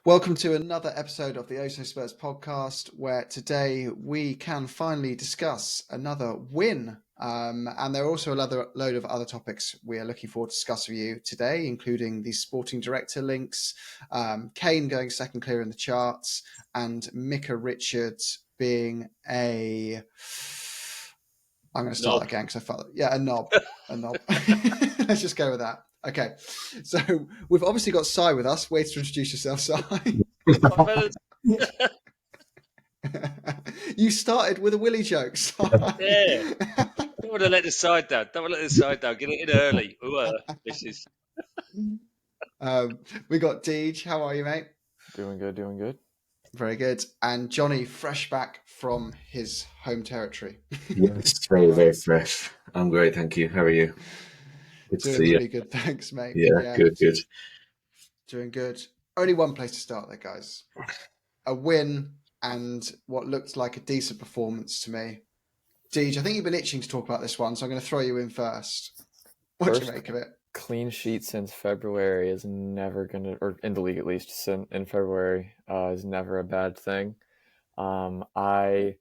Welcome to another episode of the Oso Spurs podcast, where today we can finally discuss another win. And there are also another load of other topics we are looking forward to discuss with you today, including the sporting director links, Kane going second clear in the charts, and Micah Richards being a... I'm going to start again because I felt... Yeah, a knob. Let's just go with that. Okay, so we've obviously got Si with us. Wait to introduce yourself, Si. You started with a Willie joke. Si. Yeah. Don't want to let the side down. Don't want to let the side down. Get it in early. This is. We got Deej. How are you, mate? Doing good. Very good. And Jonny, fresh back from his home territory. Yes, very, very fresh. I'm great, thank you. How are you? Good to Doing see really you. good, thanks, mate. Yeah, good. Doing good. Only one place to start there, guys. A win and what looked like a decent performance to me. Deej, I think you've been itching to talk about this one, so I'm going to throw you in first. What do you make of it? Clean sheet since February is never going to, or in the league at least, in February is never a bad thing. I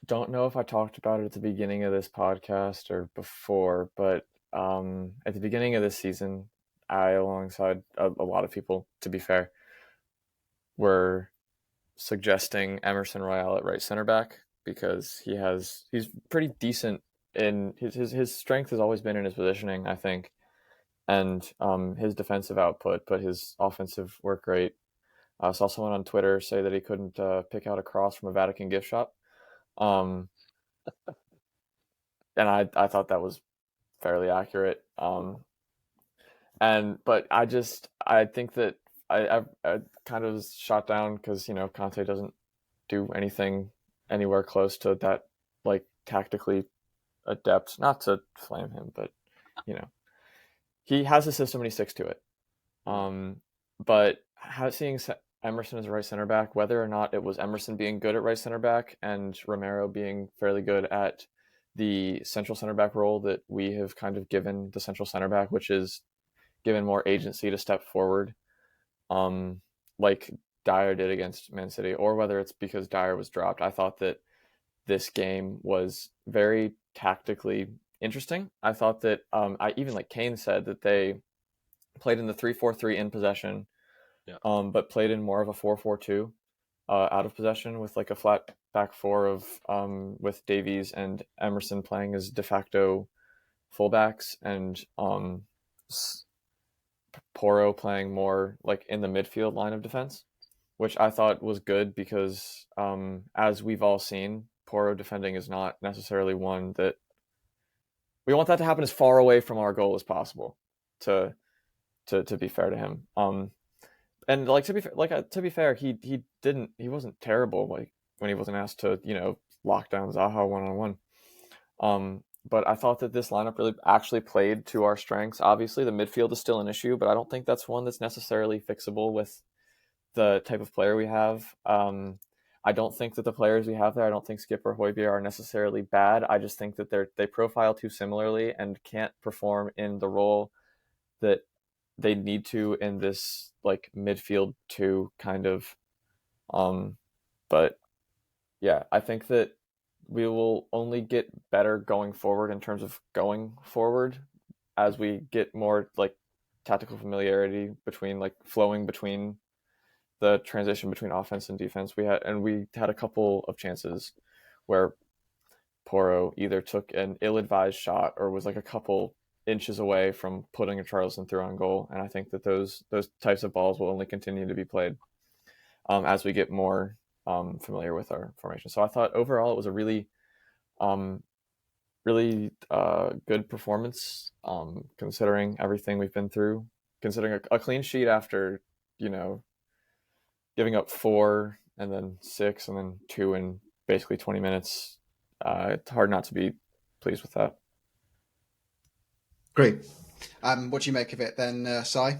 don't know if I talked about it at the beginning of this podcast or before, but at the beginning of this season, I, alongside a lot of people, to be fair, were suggesting Emerson Royale at right center back because he's pretty decent in his strength has always been in his positioning, I think, and his defensive output, but his offensive work rate. I saw someone on Twitter say that he couldn't pick out a cross from a Vatican gift shop, and I thought that was fairly accurate. But I think that I kind of was shot down because Conte doesn't do anything anywhere close to that, like, tactically adept. Not to flame him, but he has a system and he sticks to it. But seeing Emerson as a right center back, whether or not it was Emerson being good at right center back and Romero being fairly good at the central center back role that we have kind of given the central center back, which is given more agency to step forward, like Dyer did against Man City, or whether it's because Dyer was dropped. I thought that this game was very tactically interesting. I thought that I even, like Kane said, that they played in the 3-4-3 in possession, but played in more of a 4-4-2 out of possession with like a flat back four of with Davies and Emerson playing as de facto fullbacks, and Porro playing more like in the midfield line of defense, which I thought was good because as we've all seen, Porro defending is not necessarily one that we want that to happen as far away from our goal as possible, to be fair to him. And like to be fair, he wasn't terrible, like when he wasn't asked to lock down Zaha one-on-one. But I thought that this lineup really actually played to our strengths. Obviously, the midfield is still an issue, but I don't think that's one that's necessarily fixable with the type of player we have. I don't think that the players we have there, I don't think Skipper, Højbjerg are necessarily bad. I just think that they profile too similarly and can't perform in the role that they need to in this like midfield 2 kind of. But yeah, I think that we will only get better going forward in terms of going forward as we get more like tactical familiarity between like flowing between the transition between offense and defense. We had a couple of chances where Porro either took an ill-advised shot or was like a couple inches away from putting a Charleston through on goal, and I think that those types of balls will only continue to be played as we get more familiar with our formation. So I thought overall it was a really good performance, considering everything we've been through, considering a clean sheet after giving up 4 and then 6 and then 2 in basically 20 minutes. It's hard not to be pleased with that. Great. What do you make of it then, Si?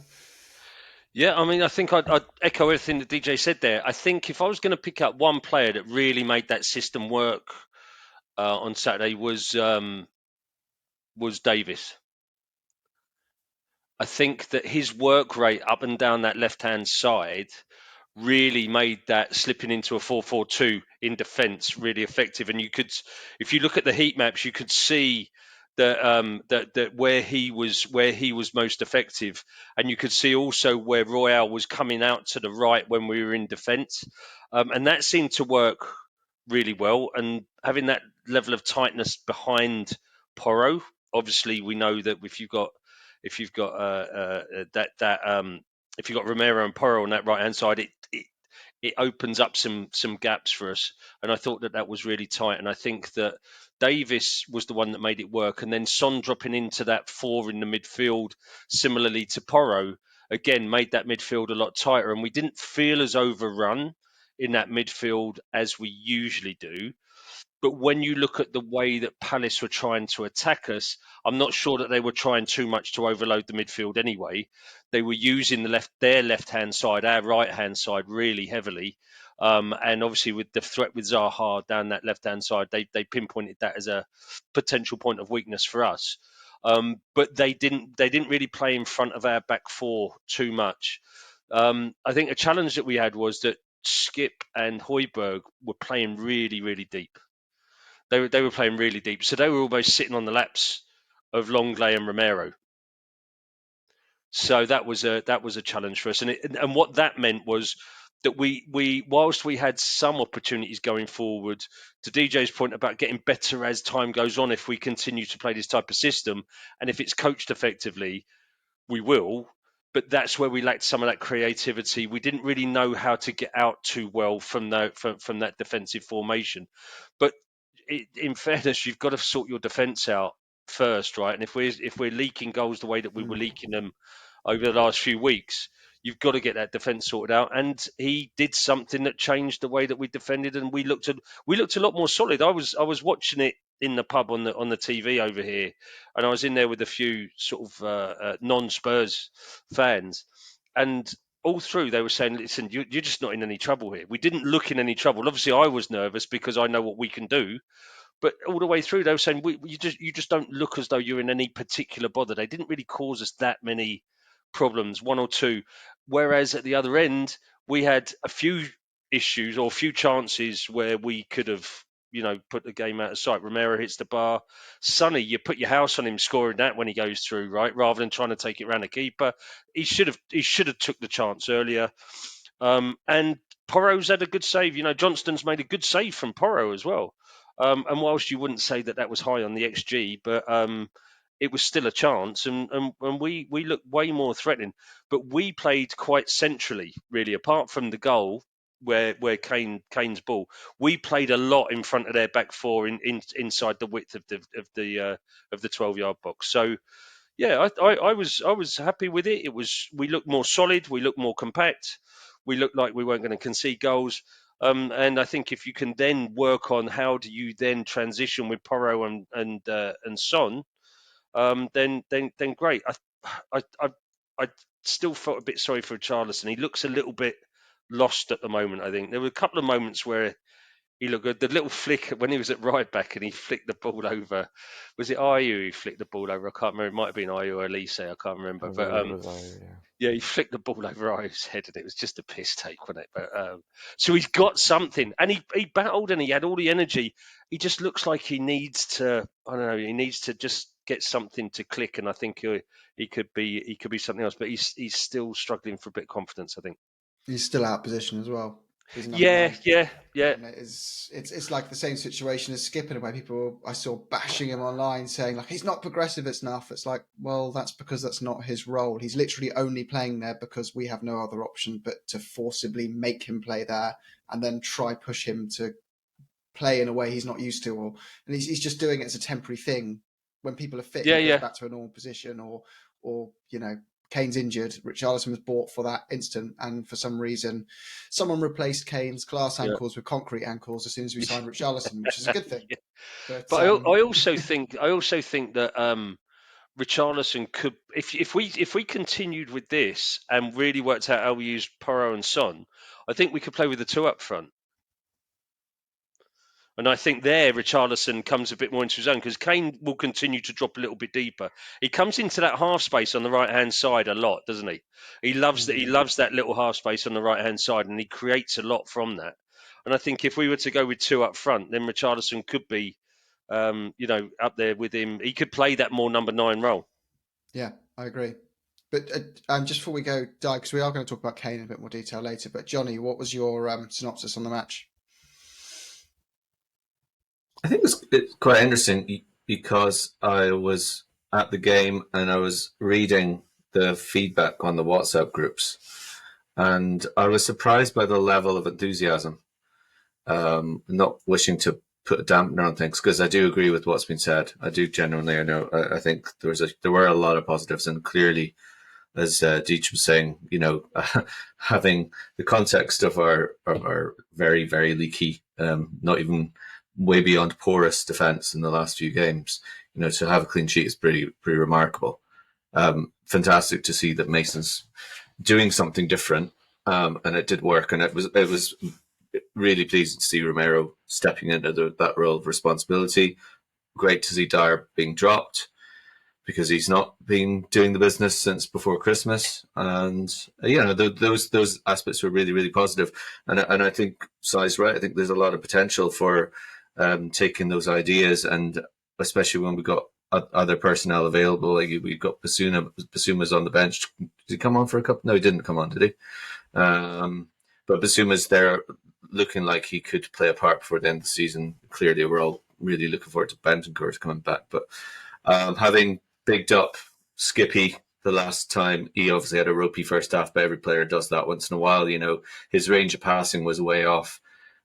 Yeah, I mean, I think I'd echo everything that DJ said there. I think if I was going to pick up one player that really made that system work on Saturday was Davis. I think that his work rate up and down that left-hand side really made that slipping into a 4-4-2 in defence really effective. And you could, if you look at the heat maps, you could see that where he was most effective, and you could see also where Royale was coming out to the right when we were in defence, and that seemed to work really well. And having that level of tightness behind Porro, obviously we know that if you've got if you've got Romero and Porro on that right hand side, it opens up some gaps for us. And I thought that was really tight. And I think that Davis was the one that made it work. And then Son dropping into that 4 in the midfield, similarly to Porro, again made that midfield a lot tighter. And we didn't feel as overrun in that midfield as we usually do. But when you look at the way that Palace were trying to attack us, I'm not sure that they were trying too much to overload the midfield anyway. They were using their left-hand side, our right-hand side really heavily. And obviously with the threat with Zaha down that left-hand side, they pinpointed that as a potential point of weakness for us. But they didn't really play in front of our back four too much. I think a challenge that we had was that Skip and Højbjerg were playing really, really deep. They were playing really deep, so they were almost sitting on the laps of Longley and Romero. So that was a challenge for us, and what that meant was that we whilst we had some opportunities going forward, to DJ's point about getting better as time goes on, if we continue to play this type of system, and if it's coached effectively, we will. But that's where we lacked some of that creativity. We didn't really know how to get out too well from that defensive formation. But in fairness, you've got to sort your defence out first, right? And if we're leaking goals the way that we were leaking them over the last few weeks, you've got to get that defence sorted out. And he did something that changed the way that we defended, and we looked a lot more solid. I was watching it in the pub on the TV over here, and I was in there with a few sort of non-Spurs fans, and all through they were saying, "Listen, you're just not in any trouble here." We didn't look in any trouble. Obviously, I was nervous because I know what we can do, but all the way through, they were saying, you just don't look as though you're in any particular bother. They didn't really cause us that many problems, one or two. Whereas at the other end, we had a few issues or a few chances where we could have, put the game out of sight. Romero hits the bar. Sonny, you put your house on him scoring that when he goes through, right? Rather than trying to take it around the keeper. He should have took the chance earlier. And Porro's had a good save. Johnston's made a good save from Porro as well. And whilst you wouldn't say that was high on the XG, but it was still a chance, and we looked way more threatening. But we played quite centrally, really. Apart from the goal where Kane's ball, we played a lot in front of their back four inside the width of the 12-yard box. So yeah, I was happy with it. We looked more solid, we looked more compact, we looked like we weren't going to concede goals. And I think if you can then work on how do you then transition with Porro and Son, then great. I still felt a bit sorry for Charleston. He looks a little bit lost at the moment. I think there were a couple of moments where he looked good. The little flick when he was at right back and he flicked the ball over. Was it Ayew who flicked the ball over? I can't remember. It might have been Ayew or Elise. I can't remember. It But was Ayew, yeah. yeah, he flicked the ball over Ayew's head and it was just a piss take, wasn't it? But so he's got something, and he battled and he had all the energy. He just looks like he needs to. I don't know. He needs to just get something to click, and I think he could be something else. But he's still struggling for a bit of confidence, I think. He's still out of position as well. Yeah. And it's like the same situation as Skip in a way. People I saw bashing him online saying like he's not progressive enough. It's like, well, that's because that's not his role. He's literally only playing there because we have no other option but to forcibly make him play there and then try push him to play in a way he's not used to, and he's just doing it as a temporary thing. When people are fit, he goes back to a normal position, or Kane's injured. Richarlison was bought for that instant, and for some reason, someone replaced Kane's glass ankles with concrete ankles as soon as we signed Richarlison, which is a good thing. But I also think that Richarlison could, if we continued with this and really worked out how we use Porro and Son, I think we could play with the two up front. And I think there, Richarlison comes a bit more into his own because Kane will continue to drop a little bit deeper. He comes into that half space on the right hand side a lot, doesn't he? He loves that. He loves that little half space on the right hand side, and he creates a lot from that. And I think if we were to go with two up front, then Richarlison could be, up there with him. He could play that more number 9 role. Yeah, I agree. But just before we go, Di, because we are going to talk about Kane in a bit more detail later. But Jonny, what was your synopsis on the match? I think it's quite interesting because I was at the game and I was reading the feedback on the WhatsApp groups, and I was surprised by the level of enthusiasm. Not wishing to put a dampener on things, because I do agree with what's been said. I do genuinely. I think there were a lot of positives, and clearly, as Deitch was saying, having the context of our very, very leaky, not even way beyond porous defence in the last few games, to have a clean sheet is pretty remarkable. Fantastic to see that Mason's doing something different, and it did work, and it was really pleasing to see Romero stepping into that role of responsibility. Great to see Dyer being dropped, because he's not been doing the business since before Christmas, and those aspects were really, really positive. And I think Si's right. I think there's a lot of potential for taking those ideas, and especially when we got other personnel available. Like we've got Basuma's on the bench. Did he come on for a couple? No, he didn't come on, did he? But Basuma's there, looking like he could play a part before the end of the season. Clearly, we're all really looking forward to Bentancur coming back. But having bigged up Skippy the last time, he obviously had a ropey first half, but every player does that once in a while. His range of passing was way off.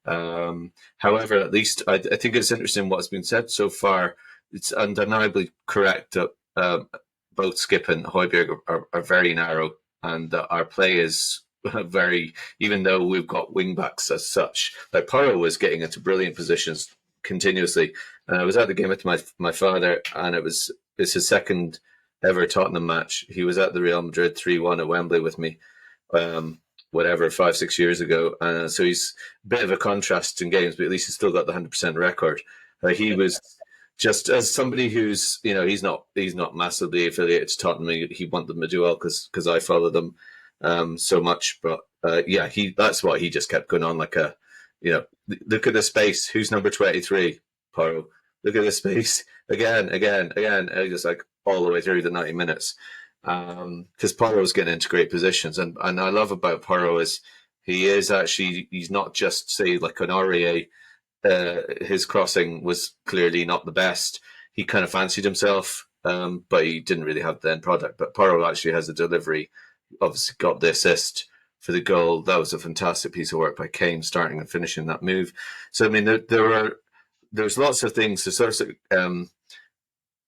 However, at least I think it's interesting what's been said so far. It's undeniably correct that both Skip and Højbjerg are very narrow, and that our play is very, even though we've got wing backs as such. Like Porro was getting into brilliant positions continuously. And I was at the game with my father, and it's his second ever Tottenham match. He was at the Real Madrid 3-1 at Wembley with me, 5-6 years ago. So he's a bit of a contrast in games, but at least he's still got the 100% record. He was just, as somebody who's, he's not massively affiliated to Tottenham. He wanted them to do well because I follow them so much. But that's what he just kept going on like look at the space. Who's number 23? Porro. Look at the space again. And just like all the way through the 90 minutes. Because Porro's getting into great positions. And I love about Porro is he's not just, say, like an Aurier. His crossing was clearly not the best. He kind of fancied himself, but he didn't really have the end product. But Porro actually has a delivery. Obviously got the assist for the goal. That was a fantastic piece of work by Kane, starting and finishing that move. So I mean, there's lots of things. There's sort of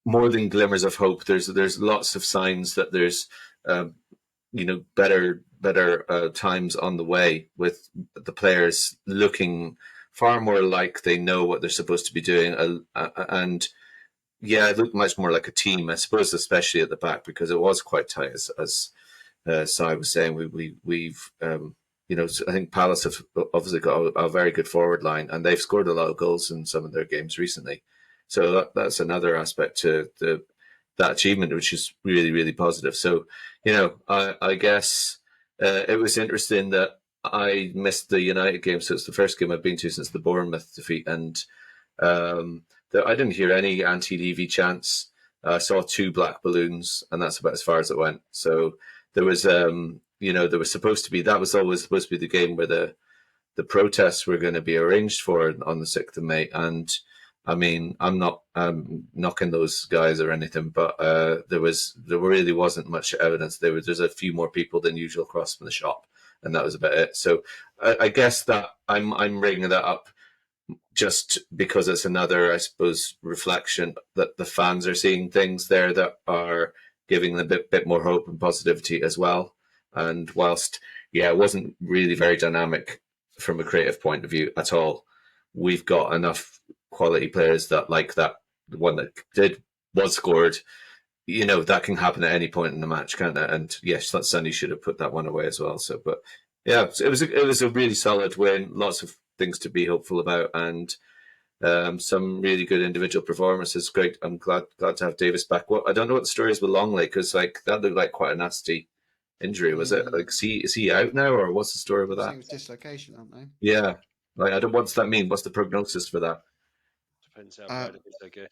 more than glimmers of hope. There's lots of signs that there's better times on the way, with the players looking far more like they know what they're supposed to be doing, and it looked much more like a team, I suppose, especially at the back, because it was quite tight, as Si was saying. We've I think Palace have obviously got a very good forward line, and they've scored a lot of goals in some of their games recently. So that's another aspect to that achievement, which is really, really positive. So, I guess it was interesting that I missed the United game, so it's the first game I've been to since the Bournemouth defeat, and I didn't hear any anti-Levy chants. I saw 2 black balloons, and that's about as far as it went. So there was, there was supposed to be, that was always supposed to be the game where the protests were going to be arranged for on the 6th of May. And I mean, I'm not knocking those guys or anything, but there really wasn't much evidence. There's a few more people than usual across from the shop, and that was about it. So I guess that I'm bringing that up just because it's another, I suppose, reflection that the fans are seeing things there that are giving them a bit more hope and positivity as well. And whilst, it wasn't really very dynamic from a creative point of view at all, we've got enough quality players that, like that, the one that was scored, that can happen at any point in the match, can't it? And yes, that Sonny should have put that one away as well. So, but it was a really solid win. Lots of things to be hopeful about, and Some really good individual performances. Great. I'm glad to have Davis back. What I don't know what the story is with Longley, because like that looked like quite a nasty injury. Was it like is he out now, or what's the story with I that? think it was dislocation, aren't they? Yeah, like I don't. What's that mean? What's the prognosis for that? Depends how bad it is, I guess.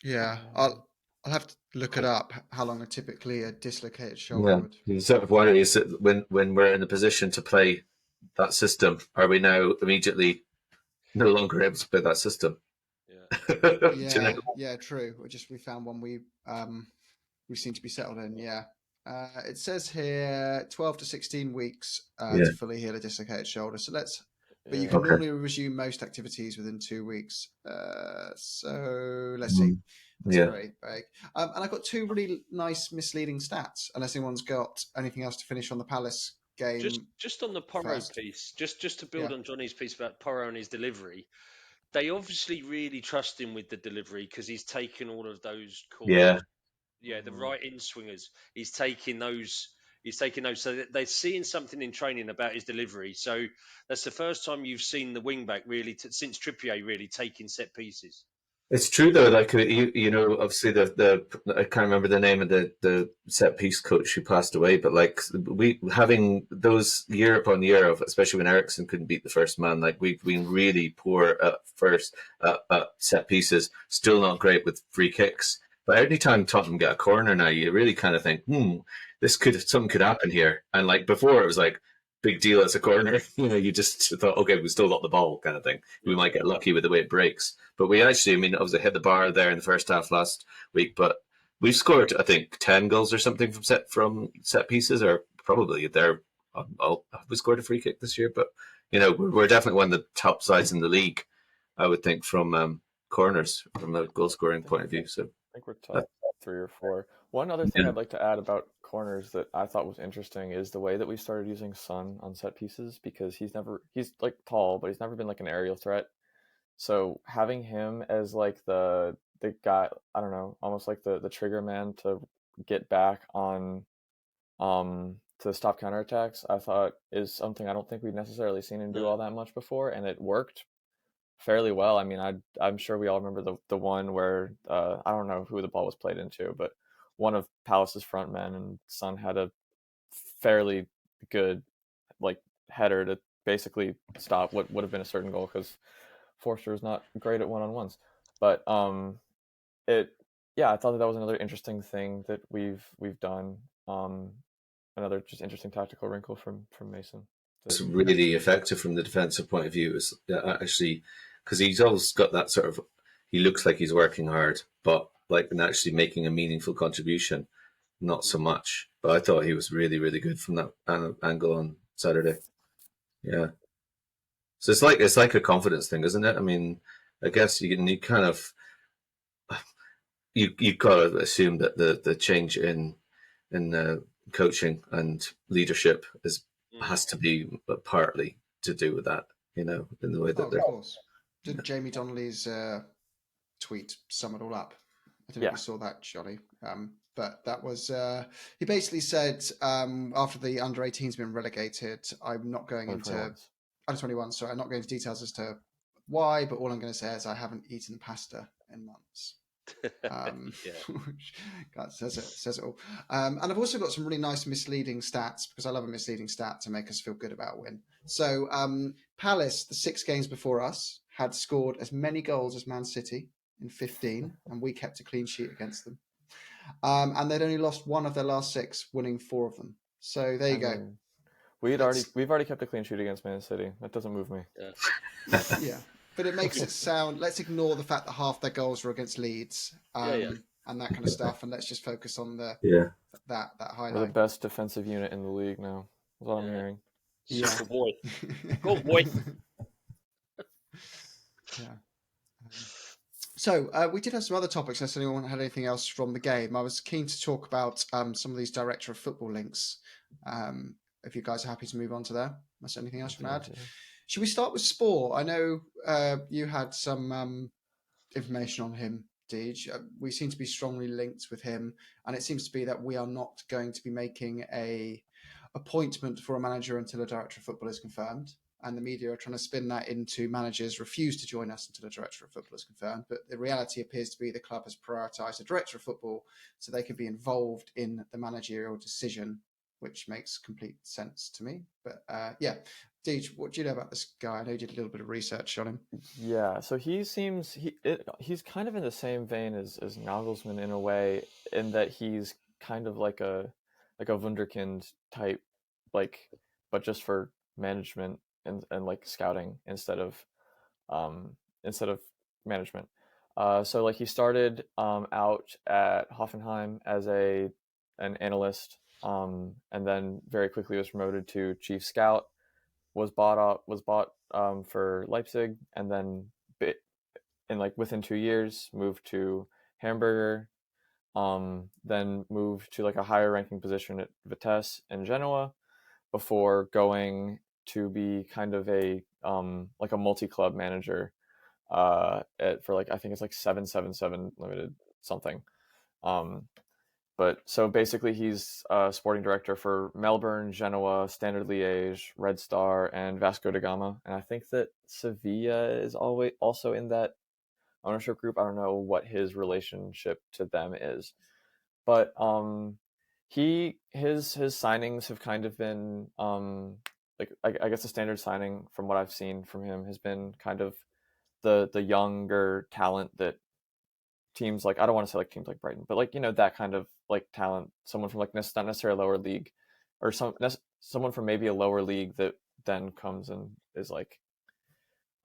Yeah, I'll have to look it up. How long typically a dislocated shoulder Yeah, would? you sort of wonder is it when we're in the position to play that system, are we now immediately no longer able to play that system? Yeah. Do you Yeah, know? yeah, true. We found one we seem to be settled in. Yeah, it says here 12 to 16 weeks Yeah. to fully heal a dislocated shoulder. So but you Yeah. can Okay. normally resume most activities within 2 weeks. So let's see. That's Yeah. very vague. And I've got two really nice misleading stats. Unless anyone's got anything else to finish on the Palace game Just on the Porro first. piece, just to build Yeah. on Johnny's piece about Porro and his delivery, they obviously really trust him with the delivery because he's taken all of those Yeah. corners. Yeah, the right in swingers. He's taking those. He's taking those. So they're seeing something in training about his delivery. So that's the first time you've seen the wing back really since Trippier really taking set pieces. It's true though. Like you know, obviously the I can't remember the name of the set piece coach who passed away, but like we having those year upon year of, especially when Ericsson couldn't beat the first man, like we've been really poor at at set pieces. Still not great with free kicks. But every time Tottenham get a corner now, you really kind of think, something could happen here. And like before, it was like big deal as a corner. You know, you just thought, okay, we still got the ball, kind of thing. We might get lucky with the way it breaks. But we actually, I mean, obviously hit the bar there in the first half last week, but we've scored, I think, 10 goals or something from set pieces, or probably there. We scored a free kick this year, but you know, we're definitely one of the top sides in the league, I would think, from corners, from a goal scoring point of view. So I think we're top 3 or 4. One other thing I'd like to add about corners that I thought was interesting is the way that we started using Son on set pieces, because he's like tall, but he's never been like an aerial threat. So having him as like the guy, I don't know, almost like the trigger man to get back on to stop counterattacks, I thought is something I don't think we've necessarily seen him do all that much before, and it worked fairly well. I mean, I'm sure we all remember the one where I don't know who the ball was played into, but one of Palace's front men and Son had a fairly good like header to basically stop what would have been a certain goal, because Forster is not great at one-on-ones. But I thought that was another interesting thing that we've done. Another just interesting tactical wrinkle from Mason. it's really effective from the defensive point of view. Is actually because he's always got that sort of. He looks like he's working hard, but like and actually making a meaningful contribution, not so much. But I thought he was really, really good from that angle on Saturday. Yeah. So it's like a confidence thing, isn't it? I mean, I guess you kind of you got to assume that the change in coaching and leadership has to be partly to do with that. You know, in the way that Of they're. course. Didn't Jamie Donnelly's tweet sum it all up? I don't know if you saw that, Johnny. But that was he basically said after the under 18's been relegated, I'm not going into under 21. Sorry, I'm not going into details as to why, but all I'm going to say is I haven't eaten pasta in months. God, says it all. And I've also got some really nice misleading stats, because I love a misleading stat to make us feel good about a win. So Palace, the 6 games before us, had scored as many goals as Man City in 15, and we kept a clean sheet against them. And they'd only lost 1 of their last 6, winning 4 of them. So there you go. We've already kept a clean sheet against Man City. That doesn't move me. Yeah. But it makes it sound. Let's ignore the fact that half their goals were against Leeds, and that kind of stuff, and let's just focus on that highlight. We're the best defensive unit in the league now. That's what I'm hearing. Yeah, good boy. Good boy. Yeah. So we did have some other topics. Unless anyone had anything else from the game, I was keen to talk about some of these director of football links. If you guys are happy to move on to there, unless anything else you want to add. Should we start with Spore? I know you had some information on him, Deej. We seem to be strongly linked with him, and it seems to be that we are not going to be making a appointment for a manager until a director of football is confirmed. and the media are trying to spin that into managers refuse to join us until a director of football is confirmed. But the reality appears to be the club has prioritised a director of football so they can be involved in the managerial decision, which makes complete sense to me. But yeah, Deej, what do you know about this guy? I know you did a little bit of research on him. Yeah, so he's kind of in the same vein as Nagelsmann in a way, in that he's kind of like a wunderkind type, like, but just for management and like scouting instead of management. So like he started out at Hoffenheim as an analyst, and then very quickly was promoted to chief scout. Was bought for Leipzig, and then in like within 2 years moved to Hamburger, then moved to like a higher ranking position at Vitesse and Genoa before going to be kind of a like a multi-club manager for like I think it's like 777 Limited something. But so basically, he's sporting director for Melbourne, Genoa, Standard Liège, Red Star, and Vasco da Gama. And I think that Sevilla is always also in that ownership group. I don't know what his relationship to them is, but his signings have kind of been like I guess the standard signing from what I've seen from him has been kind of the younger talent that teams like, I don't want to say like teams like Brighton, but like, that kind of like talent, someone from like not necessarily a lower league, or someone from maybe a lower league that then comes and is like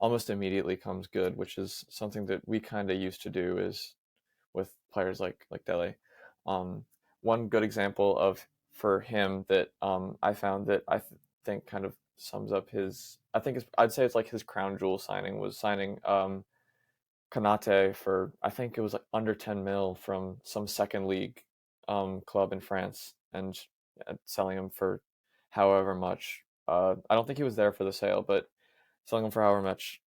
almost immediately comes good, which is something that we kind of used to do is with players like Dele. One good example of for him that I found that think kind of sums up his, I'd say it's like his crown jewel signing was signing Konate for, I think it was like under 10 mil from some second league club in France, and selling him for however much. I don't think he was there for the sale, but selling him for however much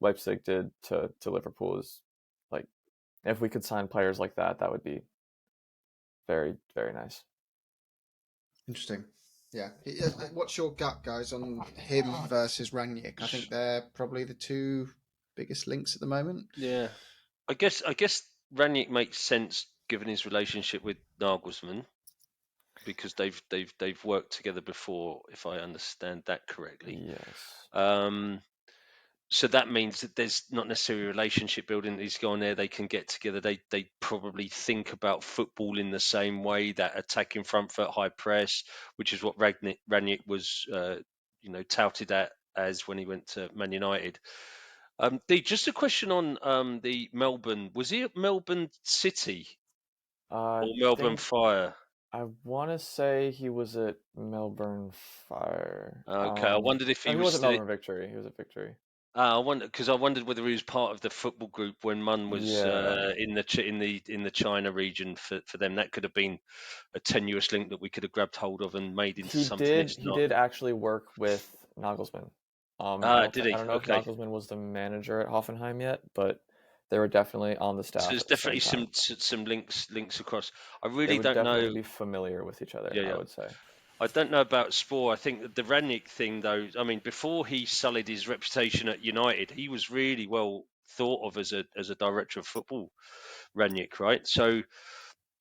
Leipzig did to Liverpool is like, if we could sign players like that, that would be very, very nice. Interesting. Yeah. What's your gut, guys, on him versus Rangnick? I think they're probably the two biggest links at the moment. Yeah, I guess Ranić makes sense given his relationship with Nagelsmann, because they've worked together before, if I understand that correctly. Yes. So that means that there's not necessarily a relationship building. He's gone there, they can get together. They probably think about football in the same way, that attacking front foot, high press, which is what Ranić was, touted as when he went to Man United. Just a question on the Melbourne. Was he at Melbourne City or Melbourne Fire? I want to say he was at Melbourne Fire. Okay, I wondered if he was was at still. Melbourne Victory. He was at Victory. I wondered whether he was part of the football group when Mun was in the China region for them. That could have been a tenuous link that we could have grabbed hold of and made into something. It's He not. did actually work with Nagelsmann. Did he? I don't know Okay. if Nagelsmann was the manager at Hoffenheim yet, but they were definitely on the staff. So there's at the definitely same time. some links across. I They really would don't definitely know. be familiar with each other. Yeah. I would say. I don't know about Spore. I think that the Ranić thing, though, I mean, before he sullied his reputation at United, he was really well thought of as a director of football, Ranić, right? So,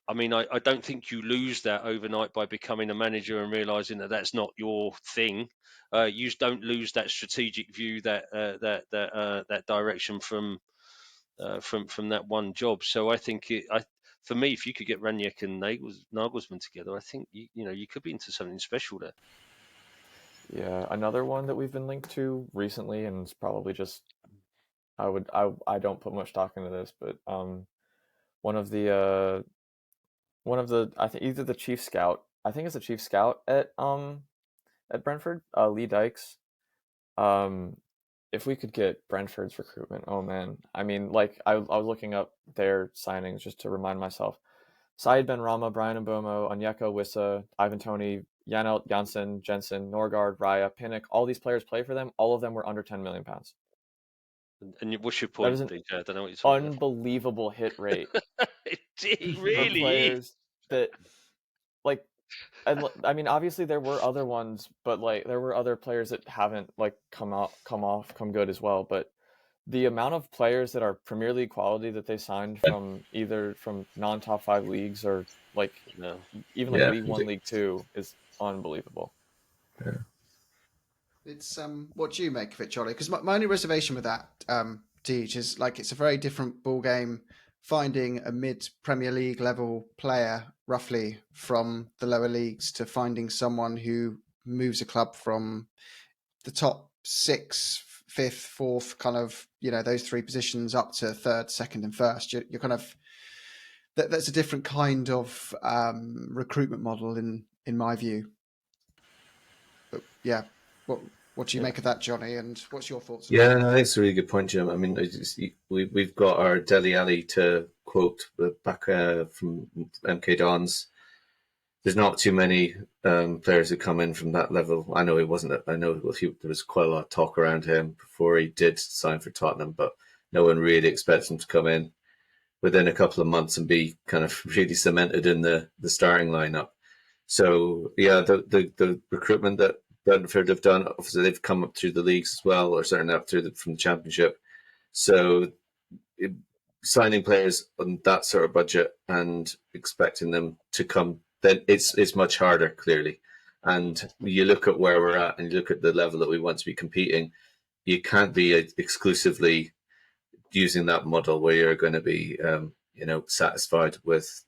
I mean, I don't think you lose that overnight by becoming a manager and realizing that that's not your thing. You just don't lose that strategic view, that direction from that one job. So I think for me, if you could get Ranić and Nagelsmann together, I think you could be into something special there. Yeah, another one that we've been linked to recently, and it's probably just I don't put much stock into this, but one of the I think either the chief scout, I think it's the chief scout at Brentford, Lee Dykes. If we could get Brentford's recruitment, oh man. I mean, like I was looking up their signings just to remind myself. Said Benrahma, Brian Mbomo, Onyeka Wissa, Ivan Toney, Janelt, Janssen, Jensen, Norgard, Raya, Pinnock, all these players play for them. All of them were under £10 million. And what's your point, That is DJ? I don't know what you're talking unbelievable hit rate. It For really is. players that, like, And I mean, obviously there were other ones, but like there were other players that haven't like come good as well. But the amount of players that are Premier League quality that they signed from either from non-top 5 leagues or like No. even like Yeah. League One, League Two is unbelievable. It's what do you make of it, Jolly? Because my only reservation with that, Deej, is like it's a very different ball game finding a mid Premier League level player roughly from the lower leagues to finding someone who moves a club from the top 6, 5th, 4th, kind of, those three positions up to 3rd, 2nd, and 1st. You're kind of that's a different kind of recruitment model in my view. But yeah, what do you make of that, Johnny? And what's your thoughts on it? Yeah, no, I think it's a really good point, Jim. I mean, we've got our Dele Alli to quote back from MK Dons. There's not too many players who come in from that level. I know he wasn't. I know there was quite a lot of talk around him before he did sign for Tottenham, but no one really expects him to come in within a couple of months and be kind of really cemented in the starting lineup. So yeah, the recruitment that Brentford have done, obviously they've come up through the leagues as well, or certainly up through from the Championship. So signing players on that sort of budget and expecting them to come, then it's much harder, clearly. And you look at where we're at and you look at the level that we want to be competing, you can't be exclusively using that model where you're going to be, satisfied with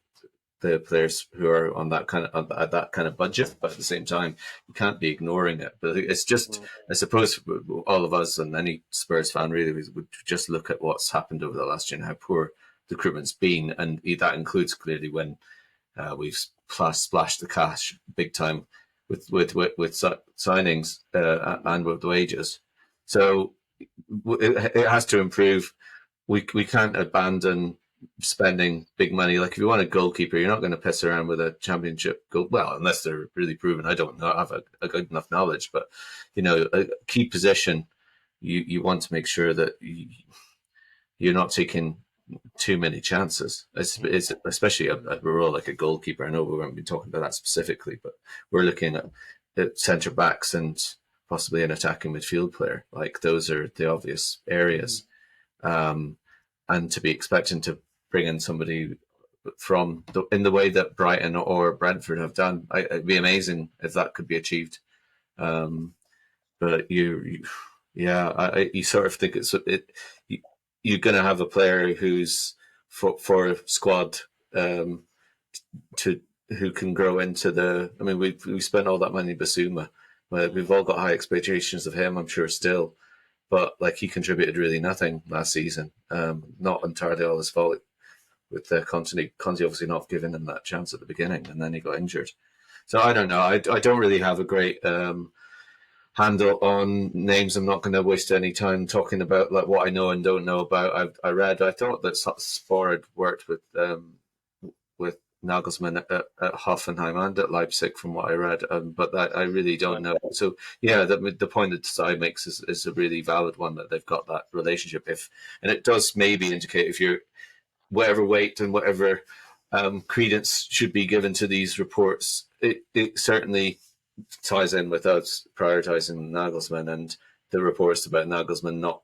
the players who are on that kind of at that kind of budget, but at the same time, you can't be ignoring it. But it's just, I suppose, all of us and any Spurs fan really would just look at what's happened over the last year and how poor the recruitment's been, and that includes clearly when we've splashed the cash big time with signings and with wages. So it has to improve. We can't abandon spending big money. Like if you want a goalkeeper, you're not going to piss around with a championship goal. Well, unless they're really proven. I don't know. I have a good enough knowledge, but a key position, you want to make sure that you're not taking too many chances. It's especially a role like a goalkeeper. I know we haven't been talking about that specifically, but we're looking at centre backs and possibly an attacking midfield player. Like those are the obvious areas. And to be expecting to bring in somebody in the way that Brighton or Brentford have done, it'd be amazing if that could be achieved. But you sort of think you're going to have a player who's for a squad who can grow into the. I mean, we spent all that money in Basuma. We've all got high expectations of him, I'm sure, still. But like he contributed really nothing last season. Not entirely all his fault with Conte obviously not giving him that chance at the beginning, and then he got injured. So I don't know. I don't really have a great handle on names. I'm not going to waste any time talking about like what I know and don't know about. I thought that Spor had worked with Nagelsmann at Hoffenheim and at Leipzig, from what I read, but that I really don't know. So yeah, the point that Si makes is a really valid one, that they've got that relationship. And it does maybe indicate if you're whatever weight and whatever credence should be given to these reports, it certainly ties in with us prioritizing Nagelsmann and the reports about Nagelsmann not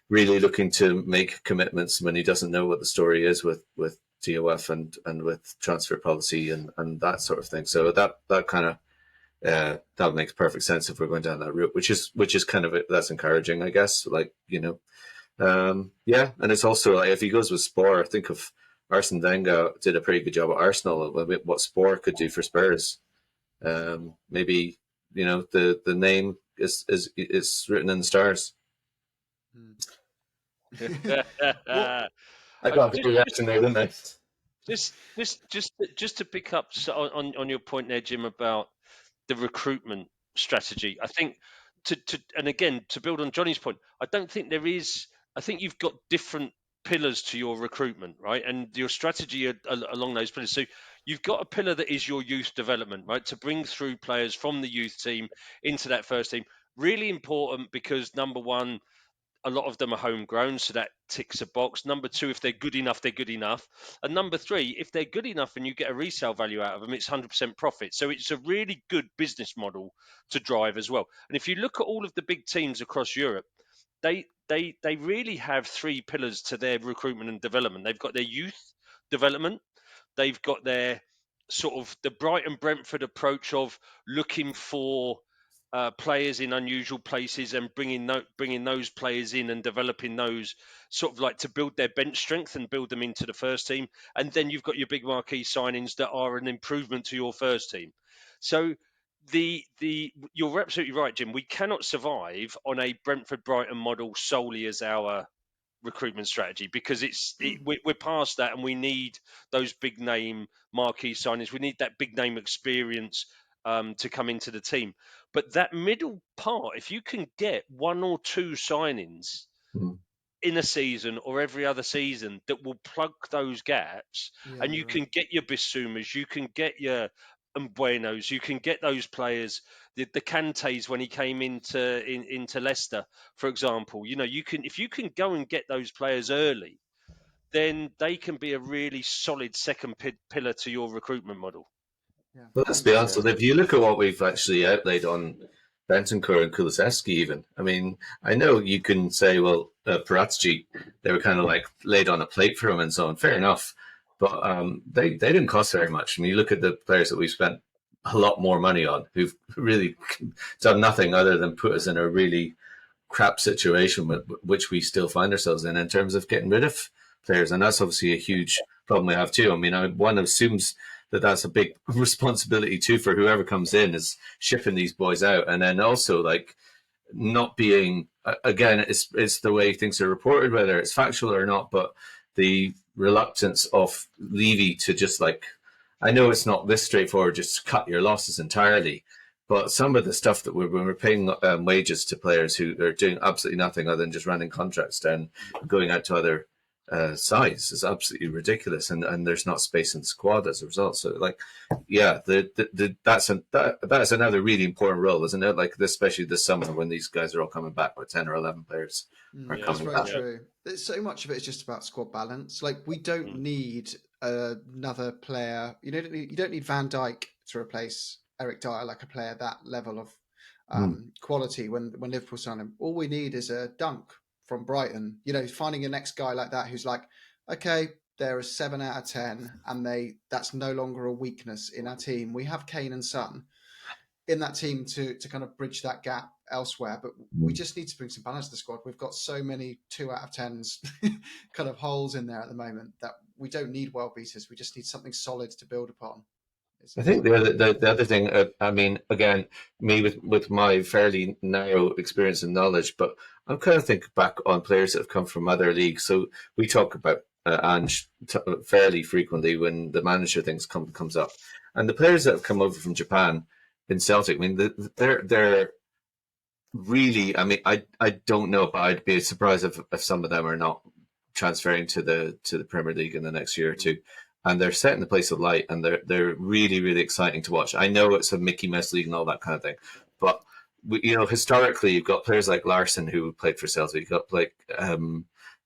really looking to make commitments when he doesn't know what the story is with TOF and with transfer policy and that sort of thing. So that kind of that makes perfect sense if we're going down that route, which is kind of that's encouraging, I guess. Like and it's also like if he goes with Spor, think of Arsene Wenger did a pretty good job at Arsenal. What Spor could do for Spurs, maybe the name is written in the stars. I got a good reaction there, didn't I? Just to pick up on your point there, Jim, about the recruitment strategy. I think and again to build on Johnny's point, I don't think there is. I think you've got different pillars to your recruitment, right? And your strategy along those pillars. So you've got a pillar that is your youth development, right? To bring through players from the youth team into that first team. Really important because number one, a lot of them are homegrown, so that ticks a box. Number two, if they're good enough, they're good enough. And number three, if they're good enough and you get a resale value out of them, it's 100% profit. So it's a really good business model to drive as well. And if you look at all of the big teams across Europe, they really have three pillars to their recruitment and development. They've got their youth development, they've got their sort of the Brighton Brentford approach of looking for players in unusual places and bringing those players in and developing those sort of like to build their bench strength and build them into the first team. And then you've got your big marquee signings that are an improvement to your first team. So you're absolutely right, Jim. We cannot survive on a Brentford Brighton model solely as our recruitment strategy because we're past that, and we need those big name marquee signings. We need that big name experience to come into the team. But that middle part, if you can get one or two signings in a season or every other season that will plug those gaps, Yeah, and you can get your Bissoumas, you can get your Mbuenos, you can get those players, the Kantes when he came into Leicester, for example. You can, if you can go and get those players early, then they can be a really solid second pillar to your recruitment model. Yeah. But let's be honest, if you look at what we've actually outlaid on Bentancur and Kulusevski, even, I mean, I know you can say, well, Parazzi, they were kind of like laid on a plate for him and so on. Fair enough. But they didn't cost very much. I mean, you look at the players that we've spent a lot more money on who've really done nothing other than put us in a really crap situation, which we still find ourselves in terms of getting rid of players. And that's obviously a huge problem we have too. I mean, one assumes that that's a big responsibility too for whoever comes in is shipping these boys out, and then also like not being again, it's the way things are reported, whether it's factual or not, but the reluctance of Levy to just like, I know it's not this straightforward, just cut your losses entirely. But some of the stuff that when we're paying wages to players who are doing absolutely nothing other than just running contracts down, going out to other sides is absolutely ridiculous, and there's not space in the squad as a result. So, like, yeah, that's another really important role, isn't it? Like, especially this summer when these guys are all coming back, with 10 or 11 players are That's coming very back. true. So much of it is just about squad balance. Like, we don't need another player. You don't need Van Dijk to replace Eric Dyer, like a player that level of quality. When Liverpool sign him, all we need is a dunk from Brighton. Finding a next guy like that who's like, okay, they're a 7 out of 10, and that's no longer a weakness in our team. We have Kane and Son in that team to kind of bridge that gap elsewhere, but we just need to bring some balance to the squad. We've got so many 2 out of 10s kind of holes in there at the moment that we don't need world beaters. We just need something solid to build upon. I think the other thing, I mean, again, me with my fairly narrow experience and knowledge, but I'm kind of thinking back on players that have come from other leagues. So we talk about Ange fairly frequently when the manager things comes up, and the players that have come over from Japan in Celtic, I mean, they're really, I mean, I don't know, but I'd be surprised if some of them are not transferring to the Premier League in the next year or two. And they're setting the place of light, and they're really, really exciting to watch. I know it's a Mickey Mouse league and all that kind of thing, but historically, you've got players like Larson who played for Celtic. You've got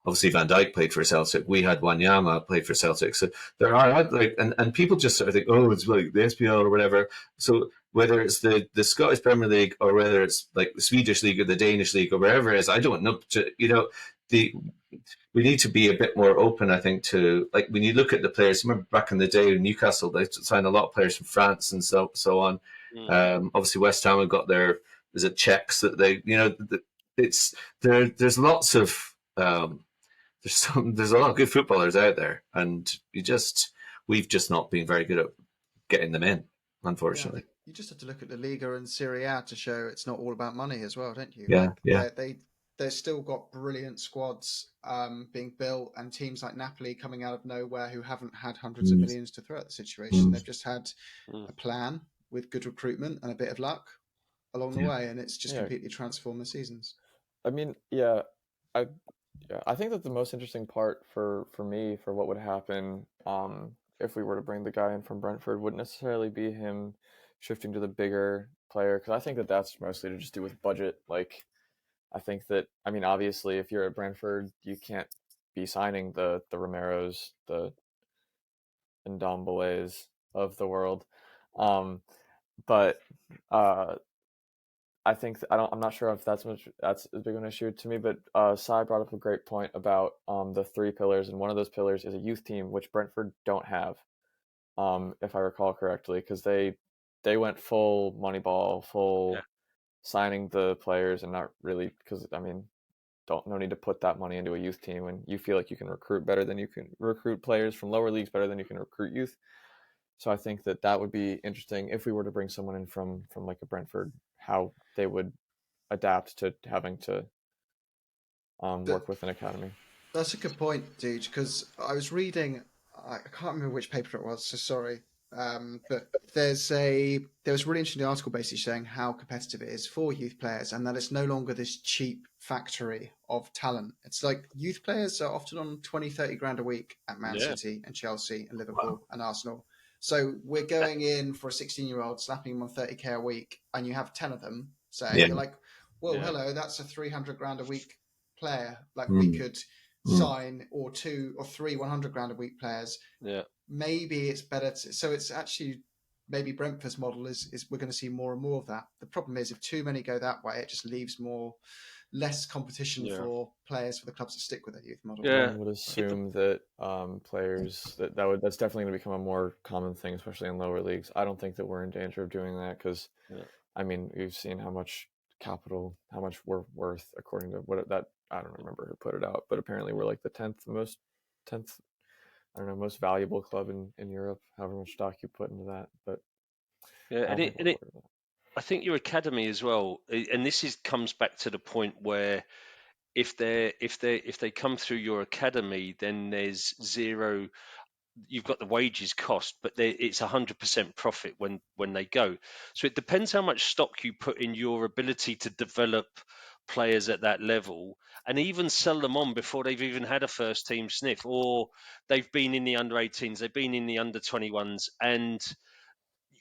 obviously Van Dijk played for Celtic. We had Wanyama played for Celtic. So there are and people just sort of think, oh, it's like the SPL or whatever. So whether it's the Scottish Premier League or whether it's like the Swedish league or the Danish league or wherever it is, I don't know. We need to be a bit more open, I think, to like when you look at the players. Remember back in the day in Newcastle, they signed a lot of players from France and so on. Obviously, West Ham have got their Czechs that they it's there's lots of there's a lot of good footballers out there, and we've just not been very good at getting them in, unfortunately. Yeah. You just have to look at the Liga and Serie A to show it's not all about money as well, don't you? Yeah. They've still got brilliant squads being built, and teams like Napoli coming out of nowhere who haven't had hundreds of millions to throw at the situation. They've just had a plan with good recruitment and a bit of luck along the way, and it's just completely transformed the seasons. I mean, I think that the most interesting part for me, for what would happen if we were to bring the guy in from Brentford, wouldn't necessarily be him shifting to the bigger player, because I think that that's mostly to just do with budget. Like, I think that, I mean, obviously, if you're at Brentford, you can't be signing the Romeros, the Ndombeles of the world. But I think I'm not sure if that's as big of an issue to me. But Sai brought up a great point about the three pillars, and one of those pillars is a youth team, which Brentford don't have, if I recall correctly, because they went full Moneyball, full signing the players, and not really, because I mean, no need to put that money into a youth team when you feel like you can recruit better than you can recruit players from lower leagues better than you can recruit youth. So I think that would be interesting if we were to bring someone in from like a Brentford, how they would adapt to having to work with an academy. That's a good point, dude. Because I was reading, I can't remember which paper it was, so sorry. But there was a really interesting article basically showing how competitive it is for youth players, and that it's no longer this cheap factory of talent. It's like youth players are often on 20, 30 grand a week at Man City and Chelsea and Liverpool and Arsenal. So we're going in for a 16-year-old, slapping him on 30k a week, and you have 10 of them. Say you're like, well, hello, that's a 300 grand a week player. Like we could sign or two or three 100 grand a week players. Maybe it's better so it's actually maybe Brentford's model is we're going to see more and more of that. The problem is if too many go that way, it just leaves less competition for players for the clubs to stick with their youth model. One would assume that players that's definitely going to become a more common thing, especially in lower leagues. I don't think that we're in danger of doing that because I mean, we've seen how much we're worth according to I don't remember who put it out, but apparently we're like the 10th most valuable club in Europe, however much stock you put into that. But I think your academy as well, and this comes back to the point where if they come through your academy, then there's zero. You've got the wages cost, but it's 100% profit when they go. So it depends how much stock you put in your ability to develop players at that level and even sell them on before they've even had a first team sniff, or they've been in the under 18s, they've been in the under 21s. And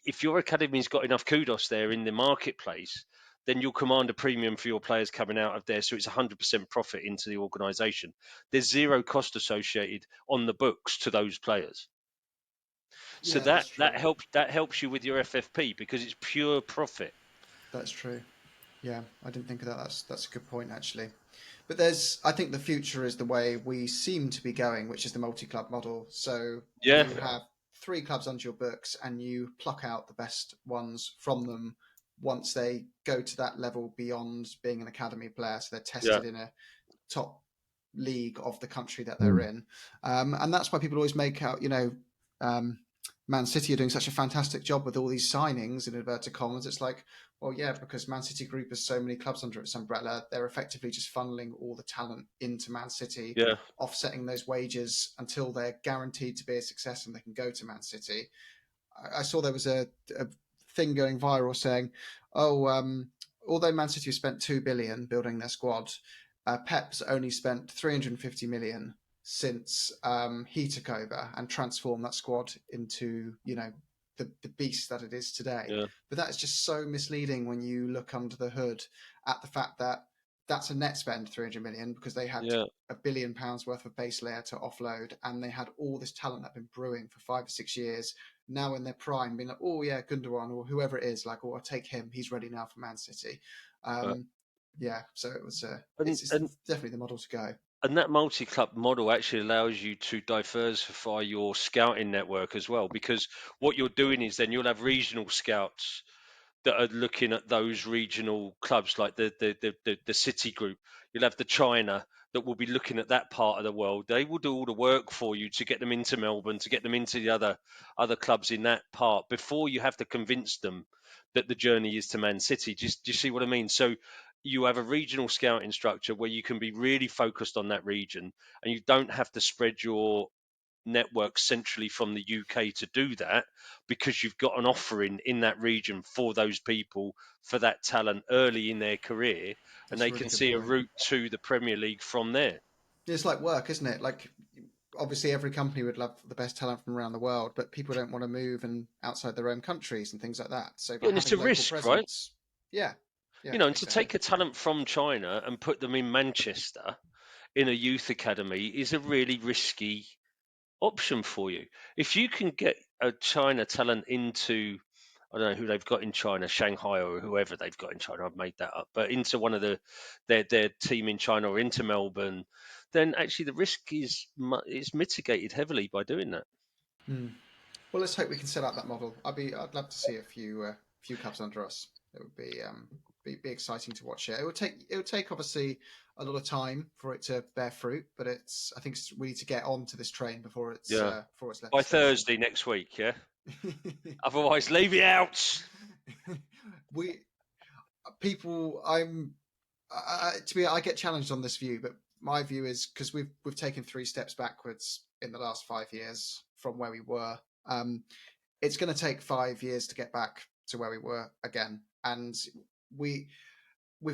if your academy's got enough kudos there in the marketplace, then you'll command a premium for your players coming out of there. So it's 100% profit into the organisation. There's zero cost associated on the books to those players. So that helps you with your FFP because it's pure profit. That's true. Yeah, I didn't think of that. That's a good point actually. But I think the future is the way we seem to be going, which is the multi-club model. So you have 3 clubs under your books and you pluck out the best ones from them once they go to that level beyond being an academy player. So they're tested in a top league of the country that they're in. And that's why people always make out, Man City are doing such a fantastic job with all these signings in inverted commas. It's like, well, yeah, because Man City Group has so many clubs under its umbrella, they're effectively just funneling all the talent into Man City, offsetting those wages until they're guaranteed to be a success and they can go to Man City. I saw there was a thing going viral saying, although Man City have spent 2 billion building their squad, Pep's only spent 350 million since he took over and transformed that squad into, the beast that it is today. But that is just so misleading when you look under the hood at the fact that that's a net spend 300 million because they had £1 billion worth of base layer to offload and they had all this talent that had been brewing for 5 or 6 years. Now in their prime, being like, oh yeah, Gundogan or whoever it is, like, oh, I'll take him. He's ready now for Man City. So it was. It's definitely the model to go. And that multi-club model actually allows you to diversify your scouting network as well, because what you're doing is then you'll have regional scouts that are looking at those regional clubs, like the City Group. You'll have the China that will be looking at that part of the world. They will do all the work for you to get them into Melbourne, to get them into the other clubs in that part before you have to convince them that the journey is to Man City. Do you see what I mean? So you have a regional scouting structure where you can be really focused on that region and you don't have to spread your network centrally from the UK to do that, because you've got an offering in that region for those people, for that talent early in their career, and they can see a route to the Premier League from there. It's like work, isn't it? Like, obviously every company would love the best talent from around the world, but people don't want to move and outside their own countries and things like that. So and it's a risk, presence, right? Yeah. Yeah, You know, and to exactly. take a talent from China and put them in Manchester in a youth academy is a really risky option for you. If you can get a China talent into, I don't know who they've got in China, Shanghai or whoever they've got in China, I've made that up, but into one of their team in China or into Melbourne, then actually the risk is mitigated heavily by doing that. Well, let's hope we can set up that model. I'd love to see a few Cubs under us. It would be exciting to watch it. It would take obviously a lot of time for it to bear fruit, but I think we need to get onto this train before it's Yeah. left By the station. Thursday next week, yeah. Otherwise, leave it out. we people I get challenged on this view, but my view is because we've taken 3 steps backwards in the last 5 years from where we were. It's going to take 5 years to get back to where we were again, and we've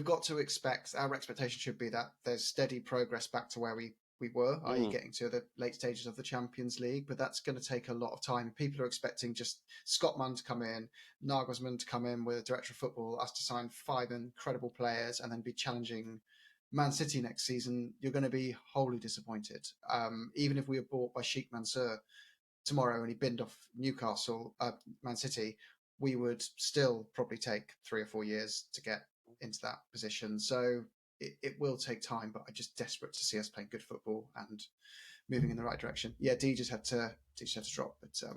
got to expect, our expectation should be that there's steady progress back to where we were, i.e. getting to the late stages of the Champions League, but that's going to take a lot of time. People are expecting just Scott Munn to come in, Nagelsmann to come in with a director of football, us to sign 5 incredible players and then be challenging Man City next season. You're going to be wholly disappointed. Even if we were bought by Sheikh Mansour tomorrow and he binned off Man City, we would still probably take 3 or 4 years to get into that position. So it will take time, but I'm just desperate to see us playing good football and moving in the right direction. Yeah, D just had to drop, but so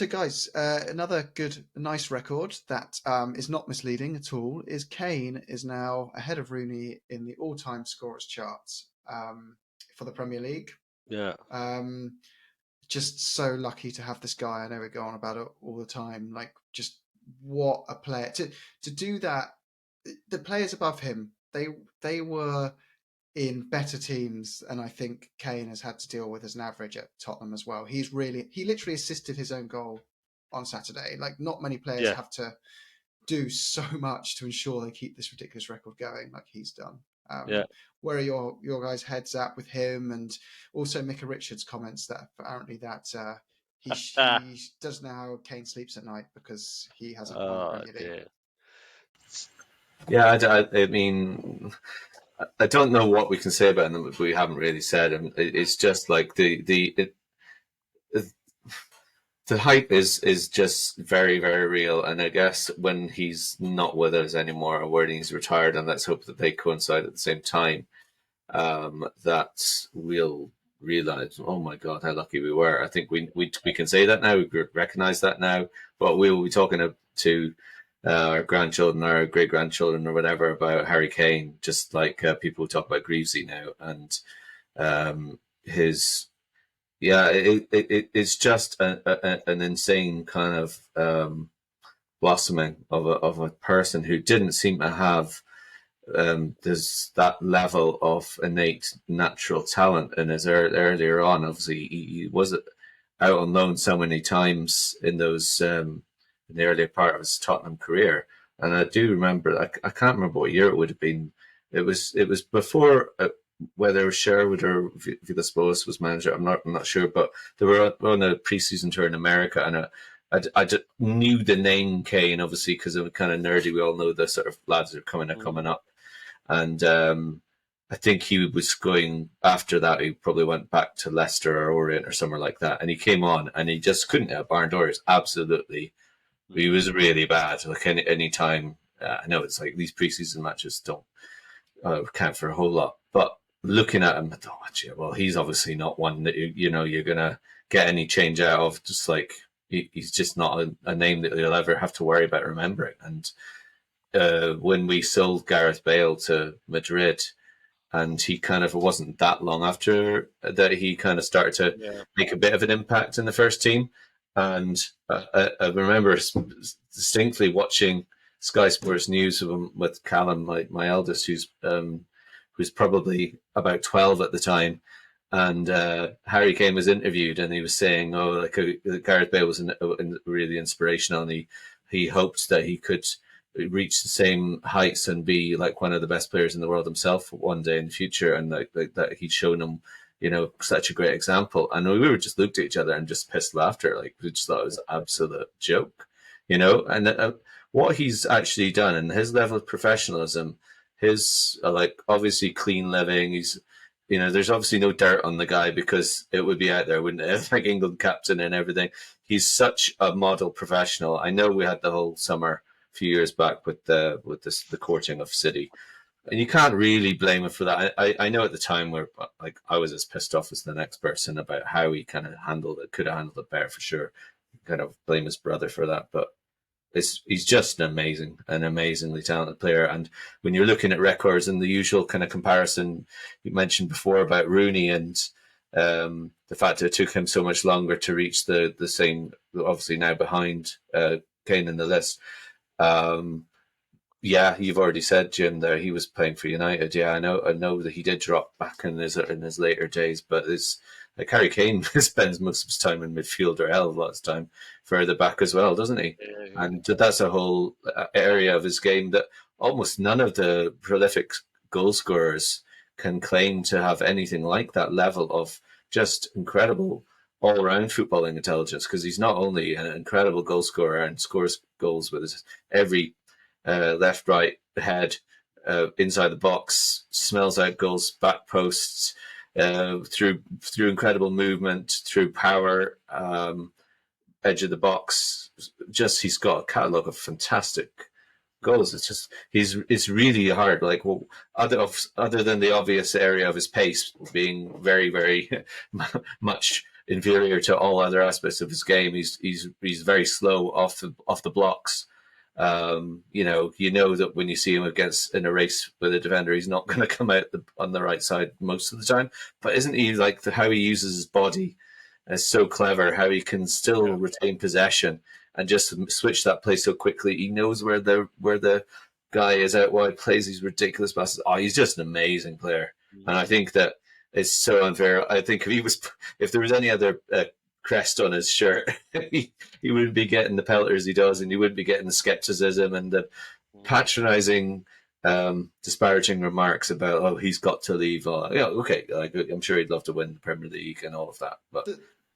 guys, another nice record that is not misleading at all is Kane is now ahead of Rooney in the all-time scorers charts for the Premier League. Yeah. Just so lucky to have this guy. I know we go on about it all the time. Like, just what a player to do that. The players above him, they were in better teams, and I think Kane has had to deal with as an average at Tottenham as well. He literally assisted his own goal on Saturday. Like, not many players have to do so much to ensure they keep this ridiculous record going like he's done. Where are your guys' heads at with him, and also Micah Richards' comments that apparently that he does know how Kane sleeps at night because he hasn't won the Premier League. Yeah, I mean, I don't know what we can say about them, but we haven't really said. And it's just like the hype is just very, very real. And I guess when he's not with us anymore, or when he's retired, and let's hope that they coincide at the same time, that we'll realize, oh my God, how lucky we were. I think we can say that now. We recognize that now, but we will be talking to our grandchildren, our great grandchildren, or whatever about Harry Kane, just like people talk about Greavesy now, and it's just an insane kind of blossoming of a person who didn't seem to have there's that level of innate natural talent. And as earlier on, obviously he was out on loan so many times in those in the earlier part of his Tottenham career. And I do remember, I can't remember what year it would have been. It was before whether it was Sherwood or Spors was manager. I'm not sure, but they were on a preseason tour in America, and I just knew the name Kane, obviously, because it was kind of nerdy. We all know the sort of lads that are coming up. And I think he was going, after that, he probably went back to Leicester or Orient or somewhere like that. And he came on and he just couldn't hit barn doors. Absolutely. He was really bad. Like any time, I know it's like these preseason matches don't count for a whole lot. But looking at him, I thought, well, he's obviously not one that, you're going to get any change out of. Just like, he's just not a name that you'll ever have to worry about remembering. And when we sold Gareth Bale to Madrid, and he kind of, it wasn't that long after that he kind of started to make a bit of an impact in the first team. And I remember distinctly watching Sky Sports News with Callum, my eldest, who's probably about 12 at the time. And Harry Kane was interviewed, and he was saying, Gareth Bale was really inspirational, and he hoped that he could reach the same heights and be like one of the best players in the world himself one day in the future, and like that he'd shown him, such a great example. And we were just looked at each other and just pissed laughter, like we just thought it was an absolute joke, And what he's actually done and his level of professionalism, his like obviously clean living. He's, there's obviously no dirt on the guy because it would be out there, wouldn't it? Like England captain and everything. He's such a model professional. I know we had the whole summer a few years back with the courting of City, and you can't really blame him for that. I know at the time where like I was as pissed off as the next person about how he kind of handled it. Could have handled it better for sure. Kind of blame his brother for that, but he's just an amazingly talented player. And when you're looking at records and the usual kind of comparison you mentioned before about Rooney and the fact that it took him so much longer to reach the same, obviously now behind Kane in the list. Yeah, you've already said, Jim, there he was playing for United. Yeah, I know that he did drop back in his later days, but it's like Harry Kane spends most of his time in midfield, or a hell of a lot of time further back as well, doesn't he? Yeah. And that's a whole area of his game that almost none of the prolific goal scorers can claim to have anything like that level of just incredible all-round footballing intelligence, because he's not only an incredible goal scorer and scores goals with every left, right, head, inside the box, smells out goals, back posts, through incredible movement, through power, edge of the box. Just he's got a catalogue of fantastic goals. It's just it's really hard. Like, well, other than the obvious area of his pace being very, very much inferior to all other aspects of his game, he's very slow off the blocks. You know that when you see him in a race with a defender, he's not going to come out on the right side most of the time. But isn't he like how he uses his body is so clever? How he can still retain possession and just switch that play so quickly. He knows where the guy is out wide, plays these ridiculous passes. Oh, he's just an amazing player, and I think that it's so unfair. I think if there was any other crest on his shirt, he wouldn't be getting the pelters he does, and he wouldn't be getting the skepticism and the patronising, disparaging remarks about, oh, he's got to leave. Okay, like, I'm sure he'd love to win the Premier League and all of that. But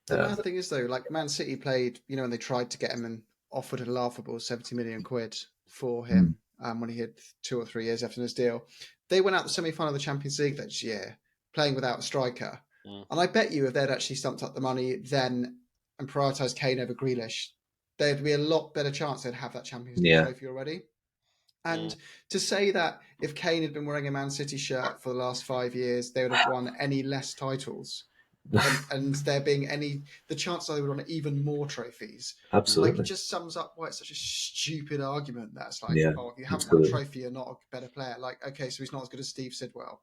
the mad thing is, though, like Man City played, and they tried to get him and offered a laughable 70 million quid for him when he had 2 or 3 years left in his deal. They went out the semi-final of the Champions League that year, playing without a striker. And I bet you if they'd actually stumped up the money then and prioritised Kane over Grealish, there'd be a lot better chance they'd have that Champions League trophy already. And to say that if Kane had been wearing a Man City shirt for the last 5 years, they would have won any less titles. and there being the chance they would win even more trophies. Absolutely. Like, it just sums up why it's such a stupid argument. That's like, oh, if you haven't won a trophy, you're not a better player. Like, okay, so he's not as good as Steve Sidwell.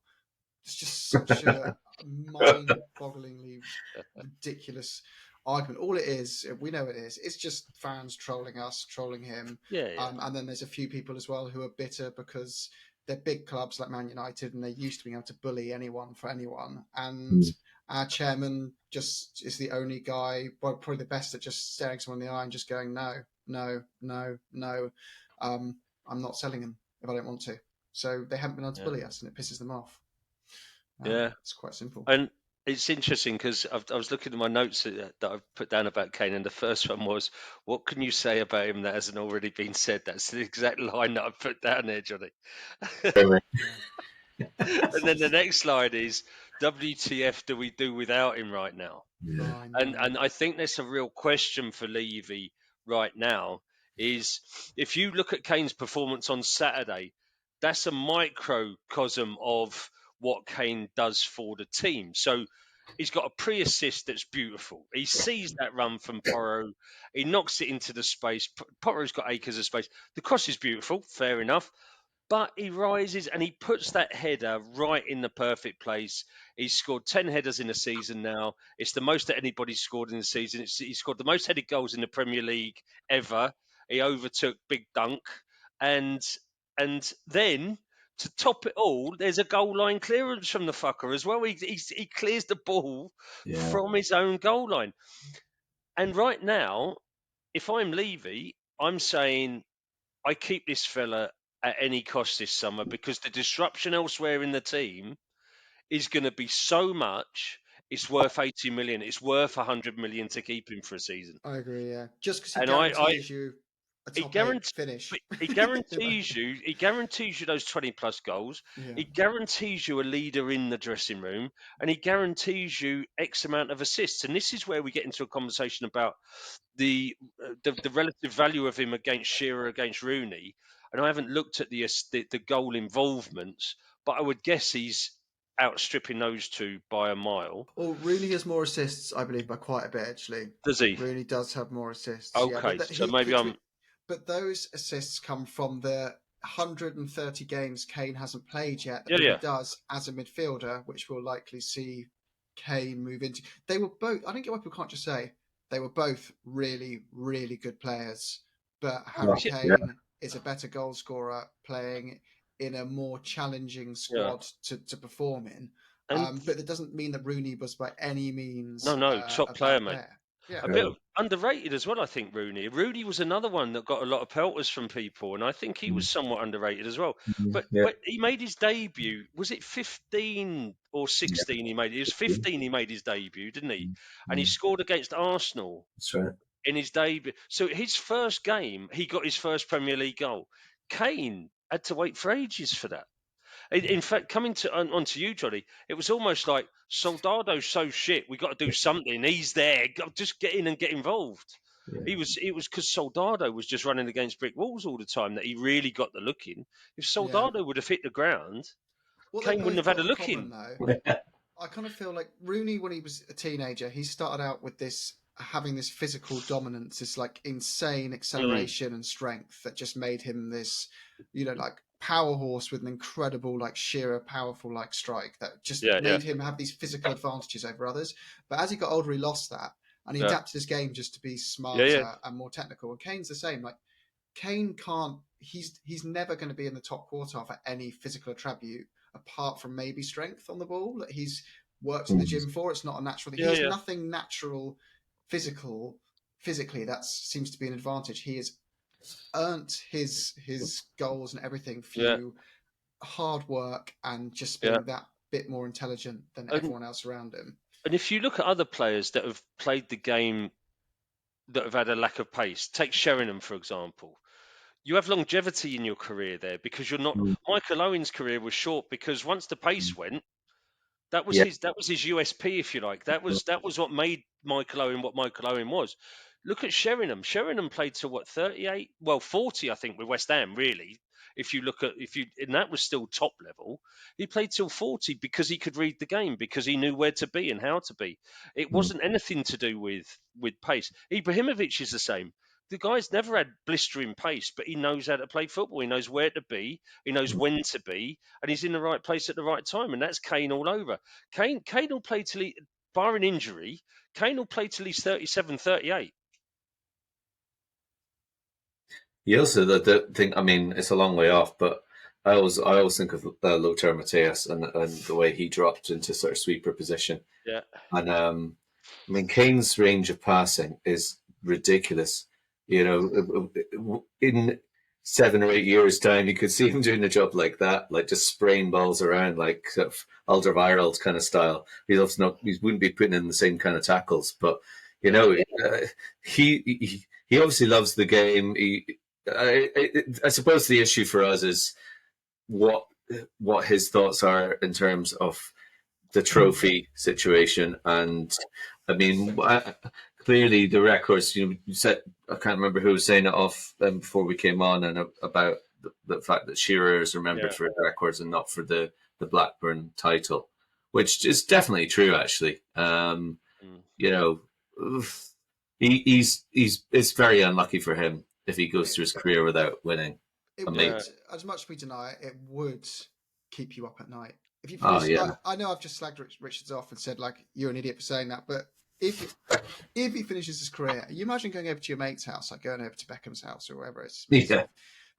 It's just such a mind-bogglingly ridiculous argument. All it is, we know it is, it's just fans trolling us, trolling him. And then there's a few people as well who are bitter because they're big clubs like Man United and they're used to being able to bully anyone for anyone. And our chairman just is the only guy, well, probably the best at just staring someone in the eye and just going, no, I'm not selling him if I don't want to. So they haven't been able to bully us, and it pisses them off. It's quite simple. And it's interesting because I was looking at my notes that I've put down about Kane, and the first one was, what can you say about him that hasn't already been said? That's the exact line that I've put down there, Johnny. And then the next slide is, WTF do we do without him right now? And I think there's a real question for Levy right now is, if you look at Kane's performance on Saturday, that's a microcosm of what Kane does for the team. So he's got a pre-assist that's beautiful. He sees that run from Porro. He knocks it into the space. Porro's got acres of space. The cross is beautiful, fair enough. But he rises and he puts that header right in the perfect place. He's scored 10 headers in the season now. It's the most that anybody's scored in the season. He's scored the most headed goals in the Premier League ever. He overtook Big Dunk. And then, to top it all, there's a goal line clearance from the fucker as well. He clears the ball from his own goal line. And right now, if I'm Levy, I'm saying I keep this fella at any cost this summer, because the disruption elsewhere in the team is going to be so much. It's worth 80 million. It's worth 100 million to keep him for a season. I agree, yeah. Just because he guarantees you a He top 8 guarantees. finish. He guarantees you. He guarantees you those 20+ goals. Yeah. He guarantees you a leader in the dressing room, and he guarantees you X amount of assists. And this is where we get into a conversation about the relative value of him against Shearer, against Rooney. And I haven't looked at the goal involvements, but I would guess he's outstripping those two by a mile. Well, Rooney has more assists, I believe, by quite a bit actually. Does he? Rooney does have more assists. Yeah, Okay, so maybe I'm. But those assists come from the 130 games Kane hasn't played yet that Yeah, he yeah. does as a midfielder, which we'll likely see Kane move into. They were both. I don't get why people can't just say they were both really, really good players. But Harry Kane is a better goal scorer playing in a more challenging squad to perform in. But that doesn't mean that Rooney was by any means top a player, bad mate. player. Yeah. A bit underrated as well, I think, Rooney. Rooney was another one that got a lot of pelters from people, and I think he was somewhat underrated as well. But he made his debut, was it 15 or 16 he made? It was 15 he made his debut, didn't he? And he scored against Arsenal. That's right. In his debut. So his first game, he got his first Premier League goal. Kane had to wait for ages for that. In fact, coming onto you, Johnny, it was almost like Soldado's so shit. We got to do something. He's there. Just get in and get involved. Yeah. It was because Soldado was just running against brick walls all the time that he really got the look in. If Soldado would have hit the ground, Kane wouldn't have had a look in. I kind of feel like Rooney, when he was a teenager, he started out with having this physical dominance, this like insane acceleration and strength that just made him this, like power horse with an incredible like Shearer powerful like strike that just made him have these physical advantages over others. But as he got older, he lost that, and he adapted his game just to be smarter and more technical. And Kane's the same. Like Kane can't. He's never going to be in the top quartile for any physical attribute apart from maybe strength on the ball that he's worked in the gym for. It's not a natural thing. He has nothing natural physically that seems to be an advantage. He has earned his goals and everything through hard work and just being that bit more intelligent than everyone else around him. And if you look at other players that have played the game that have had a lack of pace, take Sheringham for example. You have longevity in your career there because you're not. Michael Owen's career was short because once the pace went, that was his USP, if you like. That was what made Michael Owen what Michael Owen was. Look at Sheringham. Sheringham played to what, 38? Well, 40, I think, with West Ham, really. And that was still top level. He played till 40 because he could read the game, because he knew where to be and how to be. It wasn't anything to do with pace. Ibrahimovic is the same. The guy's never had blistering pace, but he knows how to play football. He knows where to be. He knows when to be, and he's in the right place at the right time. And that's Kane all over. Kane will play till barring injury, Kane will play till he's 37, 38. You also think, I mean, it's a long way off, but I always think of Lothar Matthäus and the way he dropped into sort of sweeper position. Yeah. And I mean, Kane's range of passing is ridiculous. In 7 or 8 years' time, you could see him doing a job like that, like just spraying balls around, like sort of Alderweireld kind of style. He wouldn't be putting in the same kind of tackles, but he obviously loves the game. I suppose the issue for us is what his thoughts are in terms of the trophy situation. And I mean, clearly the records, you said, I can't remember who was saying it off before we came on, and about the fact that Shearer is remembered for his records and not for the Blackburn title, which is definitely true, actually. It's very unlucky for him if he goes through his career without winning. As much as we deny it, it would keep you up at night. If you I know I've just slagged Richards off and said like you're an idiot for saying that, but if he finishes his career, you imagine going over to your mate's house, like going over to Beckham's house or wherever it's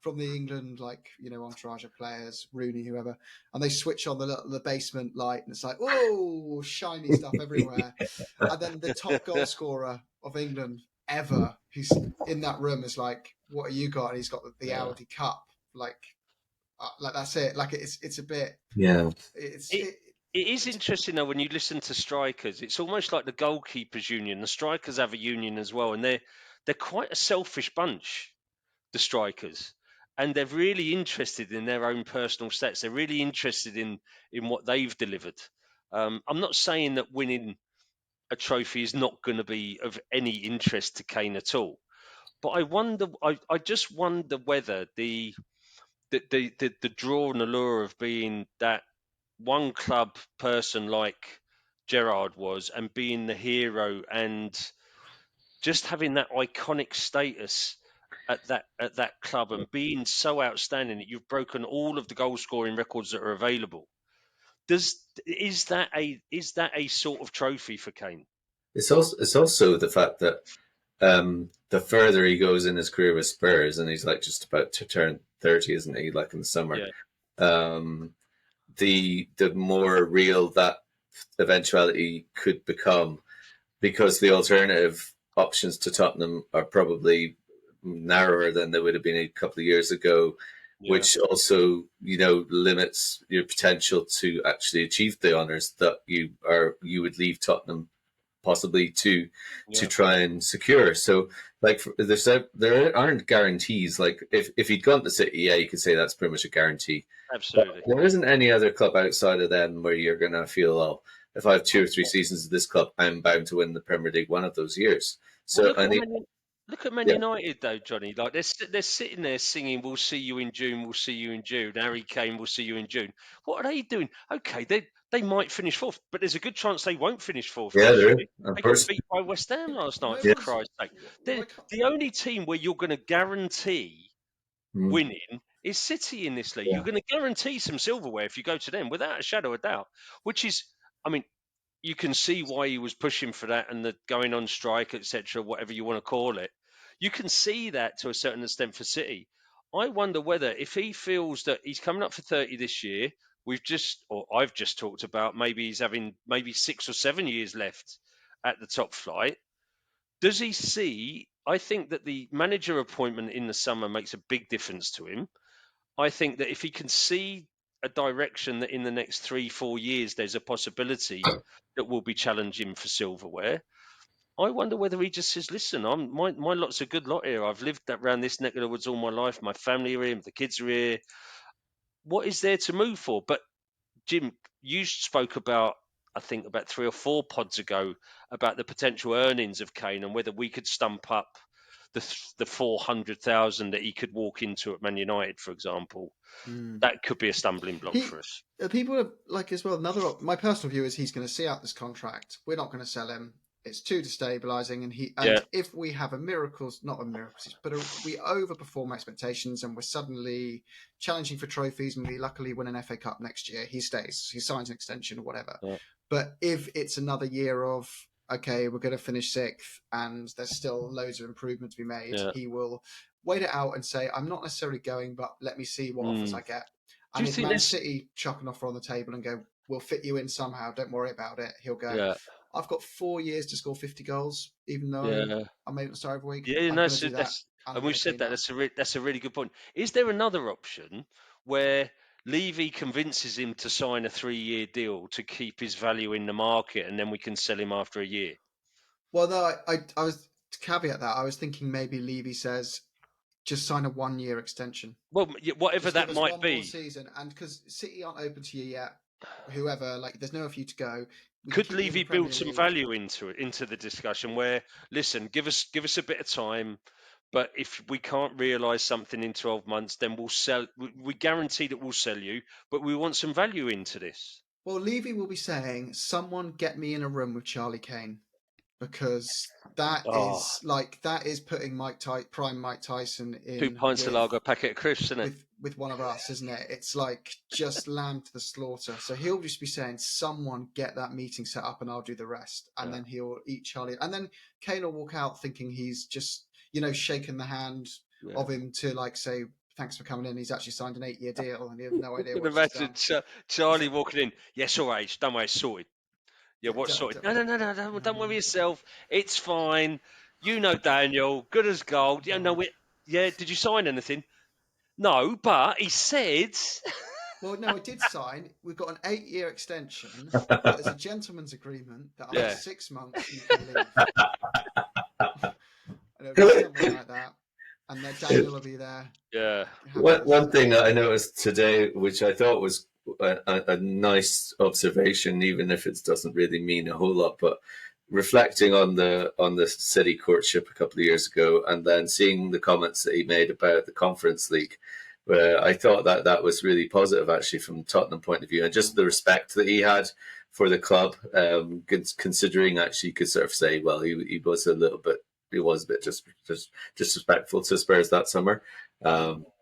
from the England entourage of players, Rooney, whoever, and they switch on the basement light and it's like, oh, shiny stuff everywhere, and then the top goal scorer of England ever who's in that room is like, what have you got? And he's got the Audi Cup, like that's it. Like it's a bit. Yeah. It is interesting though when you listen to strikers. It's almost like the goalkeepers union. The strikers have a union as well, and they're quite a selfish bunch. the strikers, and they're really interested in their own personal stats. They're really interested in what they've delivered. I'm not saying that winning a trophy is not going to be of any interest to Kane at all, but I just wonder whether the draw and allure of being that one club person like Gerrard was, and being the hero, and just having that iconic status at that club, and being so outstanding that you've broken all of the goal scoring records that are available. Is that a sort of trophy for Kane? It's also the fact that the further he goes in his career with Spurs, and he's like just about to turn 30, isn't he? Like in the summer, Yeah. The more real that eventuality could become, because the alternative options to Tottenham are probably narrower than they would have been a couple of years ago, which also, limits your potential to actually achieve the honours that you would leave Tottenham possibly to try and secure. So, like, there aren't guarantees. Like, if he'd gone to City, you could say that's pretty much a guarantee. Absolutely. But there isn't any other club outside of them where you're going to feel, oh, if I have 2 or 3 seasons of this club, I'm bound to win the Premier League one of those years. So, look at Man United, though, Johnny. Like they're sitting there singing, "We'll see you in June. We'll see you in June." Harry Kane, "We'll see you in June." What are they doing? Okay, they might finish fourth, but there's a good chance they won't finish fourth next year. They got beat by West Ham last night, for Christ's sake. The only team where you're going to guarantee winning is City in this league. You're going to guarantee some silverware if you go to them, without a shadow of doubt. Which is, I mean, you can see why he was pushing for that, and the going on strike, etc., whatever you want to call it. You can see that to a certain extent for City. I wonder whether, if he feels that he's coming up for 30 this year, I've just talked about maybe he's having maybe 6 or 7 years left at the top flight. Does he see? I think that the manager appointment in the summer makes a big difference to him. I think that if he can see a direction that in the next 3-4 years there's a possibility that we'll be challenging for silverware, I wonder whether he just says, "Listen, my lot's a good lot here. I've lived around this neck of the woods all my life. My family are here, the kids are here. What is there to move for?" But Jim, you spoke about, I think about 3 or 4 pods ago, about the potential earnings of Kane and whether we could stump up the 400,000 that he could walk into at Man United, for example. That could be a stumbling block for us. People are like, as well, my personal view is he's going to see out this contract. We're not going to sell him. It's too destabilizing, and if we have not a miracle, but we overperform expectations, and we're suddenly challenging for trophies, and we luckily win an FA Cup next year, he stays. He signs an extension or whatever. Yeah. But if it's another year of, okay, we're going to finish 6th, and there's still loads of improvement to be made, he will wait it out and say, "I'm not necessarily going, but let me see what offers I get." And if Man City chuck an offer on the table and go, "We'll fit you in somehow, don't worry about it," he'll go, "I've got 4 years to score 50 goals, even though I may not start every week." And we've said that. That's a really good point. Is there another option where Levy convinces him to sign a 3-year deal to keep his value in the market, and then we can sell him after a year? Well, no, I was, to caveat that, I was thinking maybe Levy says, just sign a 1-year extension. Well, whatever just that might one be. More season, and because City aren't open to you yet, whoever, like, there's nowhere for you to go. Could Levy build some value into the discussion where, listen, give us a bit of time, but if we can't realise something in 12 months, then we'll sell. We guarantee that we'll sell you, but we want some value into this. Well, Levy will be saying, "Someone get me in a room with Charlie Kane," because that is putting prime Mike Tyson in 2 pints of lager, packet of crisps, isn't it? With one of us, isn't it? It's like just lamb to the slaughter. So he'll just be saying, "Someone get that meeting set up, and I'll do the rest." And then he'll eat Charlie, and then Kane will walk out thinking he's just shaking the hand of him to, like, say, "Thanks for coming in." He's actually signed an 8-year deal, and he has no idea what he's done. Imagine Charlie walking in. "Yes, all right, don't worry, it's sorted." Yeah, what's sorted? No, don't worry yourself. It's fine. You know Daniel, good as gold. Yeah, did you sign anything? No, but he said. Well, no, I did sign. We've got an 8-year extension, but there's a gentleman's agreement that after 6 months you can leave. And it'll be something like that. And then Daniel will be there. Yeah. One thing I noticed today, which I thought was a nice observation, even if it doesn't really mean a whole lot, but reflecting on the City courtship a couple of years ago, and then seeing the comments that he made about the Conference League, where I thought that was really positive, actually, from Tottenham point of view, and just the respect that he had for the club, considering actually you could sort of say, well, he was a bit just disrespectful to Spurs that summer.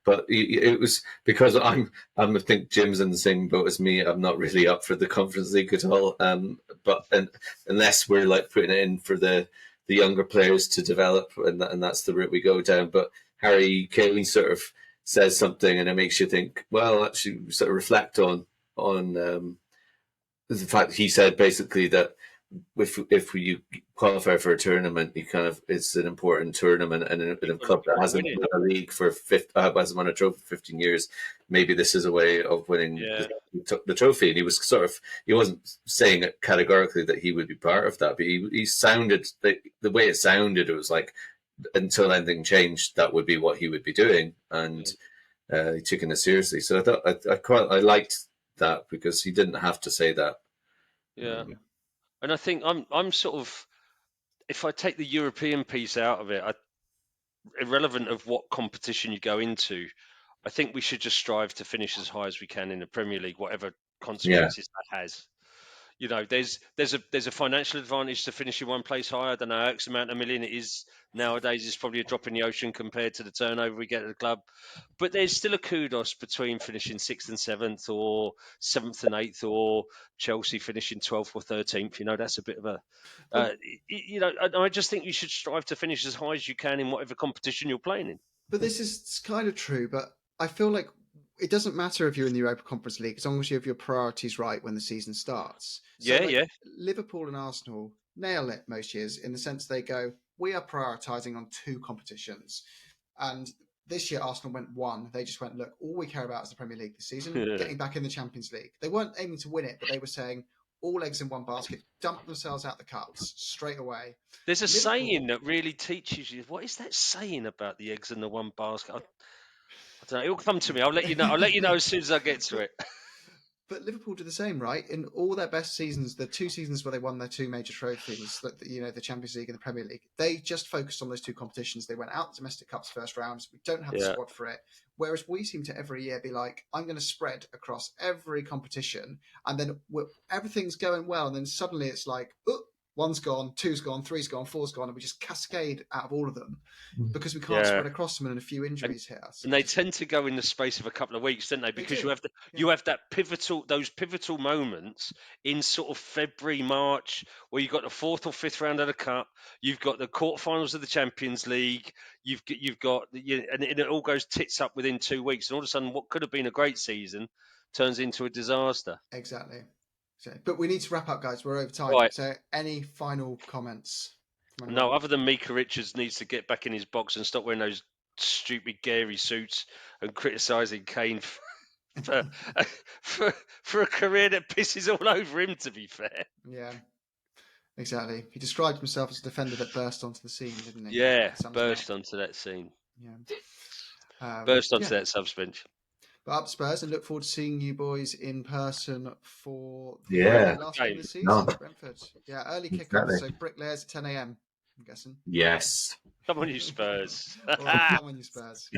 But it was because I think Jim's in the same boat as me. I'm not really up for the Conference League at all. But unless we're like putting it in for the younger players to develop, and that's the route we go down. But Harry Kane sort of says something, and it makes you think. Well, actually, sort of reflect on the fact that he said basically that if you qualify for a tournament, it's an important tournament, and in a club that hasn't won a league for hasn't won a trophy for 15 years, maybe this is a way of winning the trophy. And he wasn't saying it categorically that he would be part of that, but he sounded the way it sounded. It was like until anything changed, that would be what he would be doing, and he took it seriously. So I thought I liked that because he didn't have to say that. Yeah. And I think I'm sort of, if I take the European piece out of it, irrelevant of what competition you go into, I think we should just strive to finish as high as we can in the Premier League, whatever consequences that has. You know, there's a financial advantage to finishing one place higher. I don't know X amount of million it is nowadays. It's probably a drop in the ocean compared to the turnover we get at the club. But there's still a kudos between finishing 6th and 7th, or 7th and 8th, or Chelsea finishing 12th or 13th. You know, that's a bit of a, I just think you should strive to finish as high as you can in whatever competition you're playing in. But this is kind of true, but I feel like it doesn't matter if you're in the Europa Conference League as long as you have your priorities right when the season starts. So Liverpool and Arsenal nail it most years in the sense they go, we are prioritising on 2 competitions. And this year Arsenal went 1. They just went, look, all we care about is the Premier League this season, getting back in the Champions League. They weren't aiming to win it, but they were saying, all eggs in one basket, dump themselves out the cups straight away. There's a saying that really teaches you. What is that saying about the eggs in the one basket? I don't know. It'll come to me. I'll let you know. I'll let you know as soon as I get to it. But Liverpool did the same, right? In all their best seasons, the 2 seasons where they won their 2 major trophies, the Champions League and the Premier League, they just focused on those 2 competitions. They went out the domestic cups first rounds. We don't have the squad for it. Whereas we seem to every year be like, I'm going to spread across every competition, and then everything's going well, and then suddenly it's like, 1's gone, 2's gone, 3's gone, 4's gone, and we just cascade out of all of them because we can't spread across them, and a few injuries hit us. And they tend to go in the space of a couple of weeks, don't they? Because you have those pivotal moments in sort of February, March, where you've got the 4th or 5th round of the cup, you've got the quarterfinals of the Champions League, you've got and it all goes tits up within 2 weeks, and all of a sudden, what could have been a great season turns into a disaster. Exactly. But we need to wrap up, guys. We're over time. Right. So any final comments? No, other than Mika Richards needs to get back in his box and stop wearing those stupid Gary suits and criticising Kane for a career that pisses all over him, to be fair. Yeah, exactly. He described himself as a defender that burst onto the scene, didn't he? Yeah, burst onto that scene. Yeah. Burst onto that subbench. But up Spurs, and look forward to seeing you boys in person for the last game of the season, Brentford. Yeah, early kickoff, so bricklayers at 10 a.m, I'm guessing. Yes. Come on, you Spurs. All right, come on, you Spurs.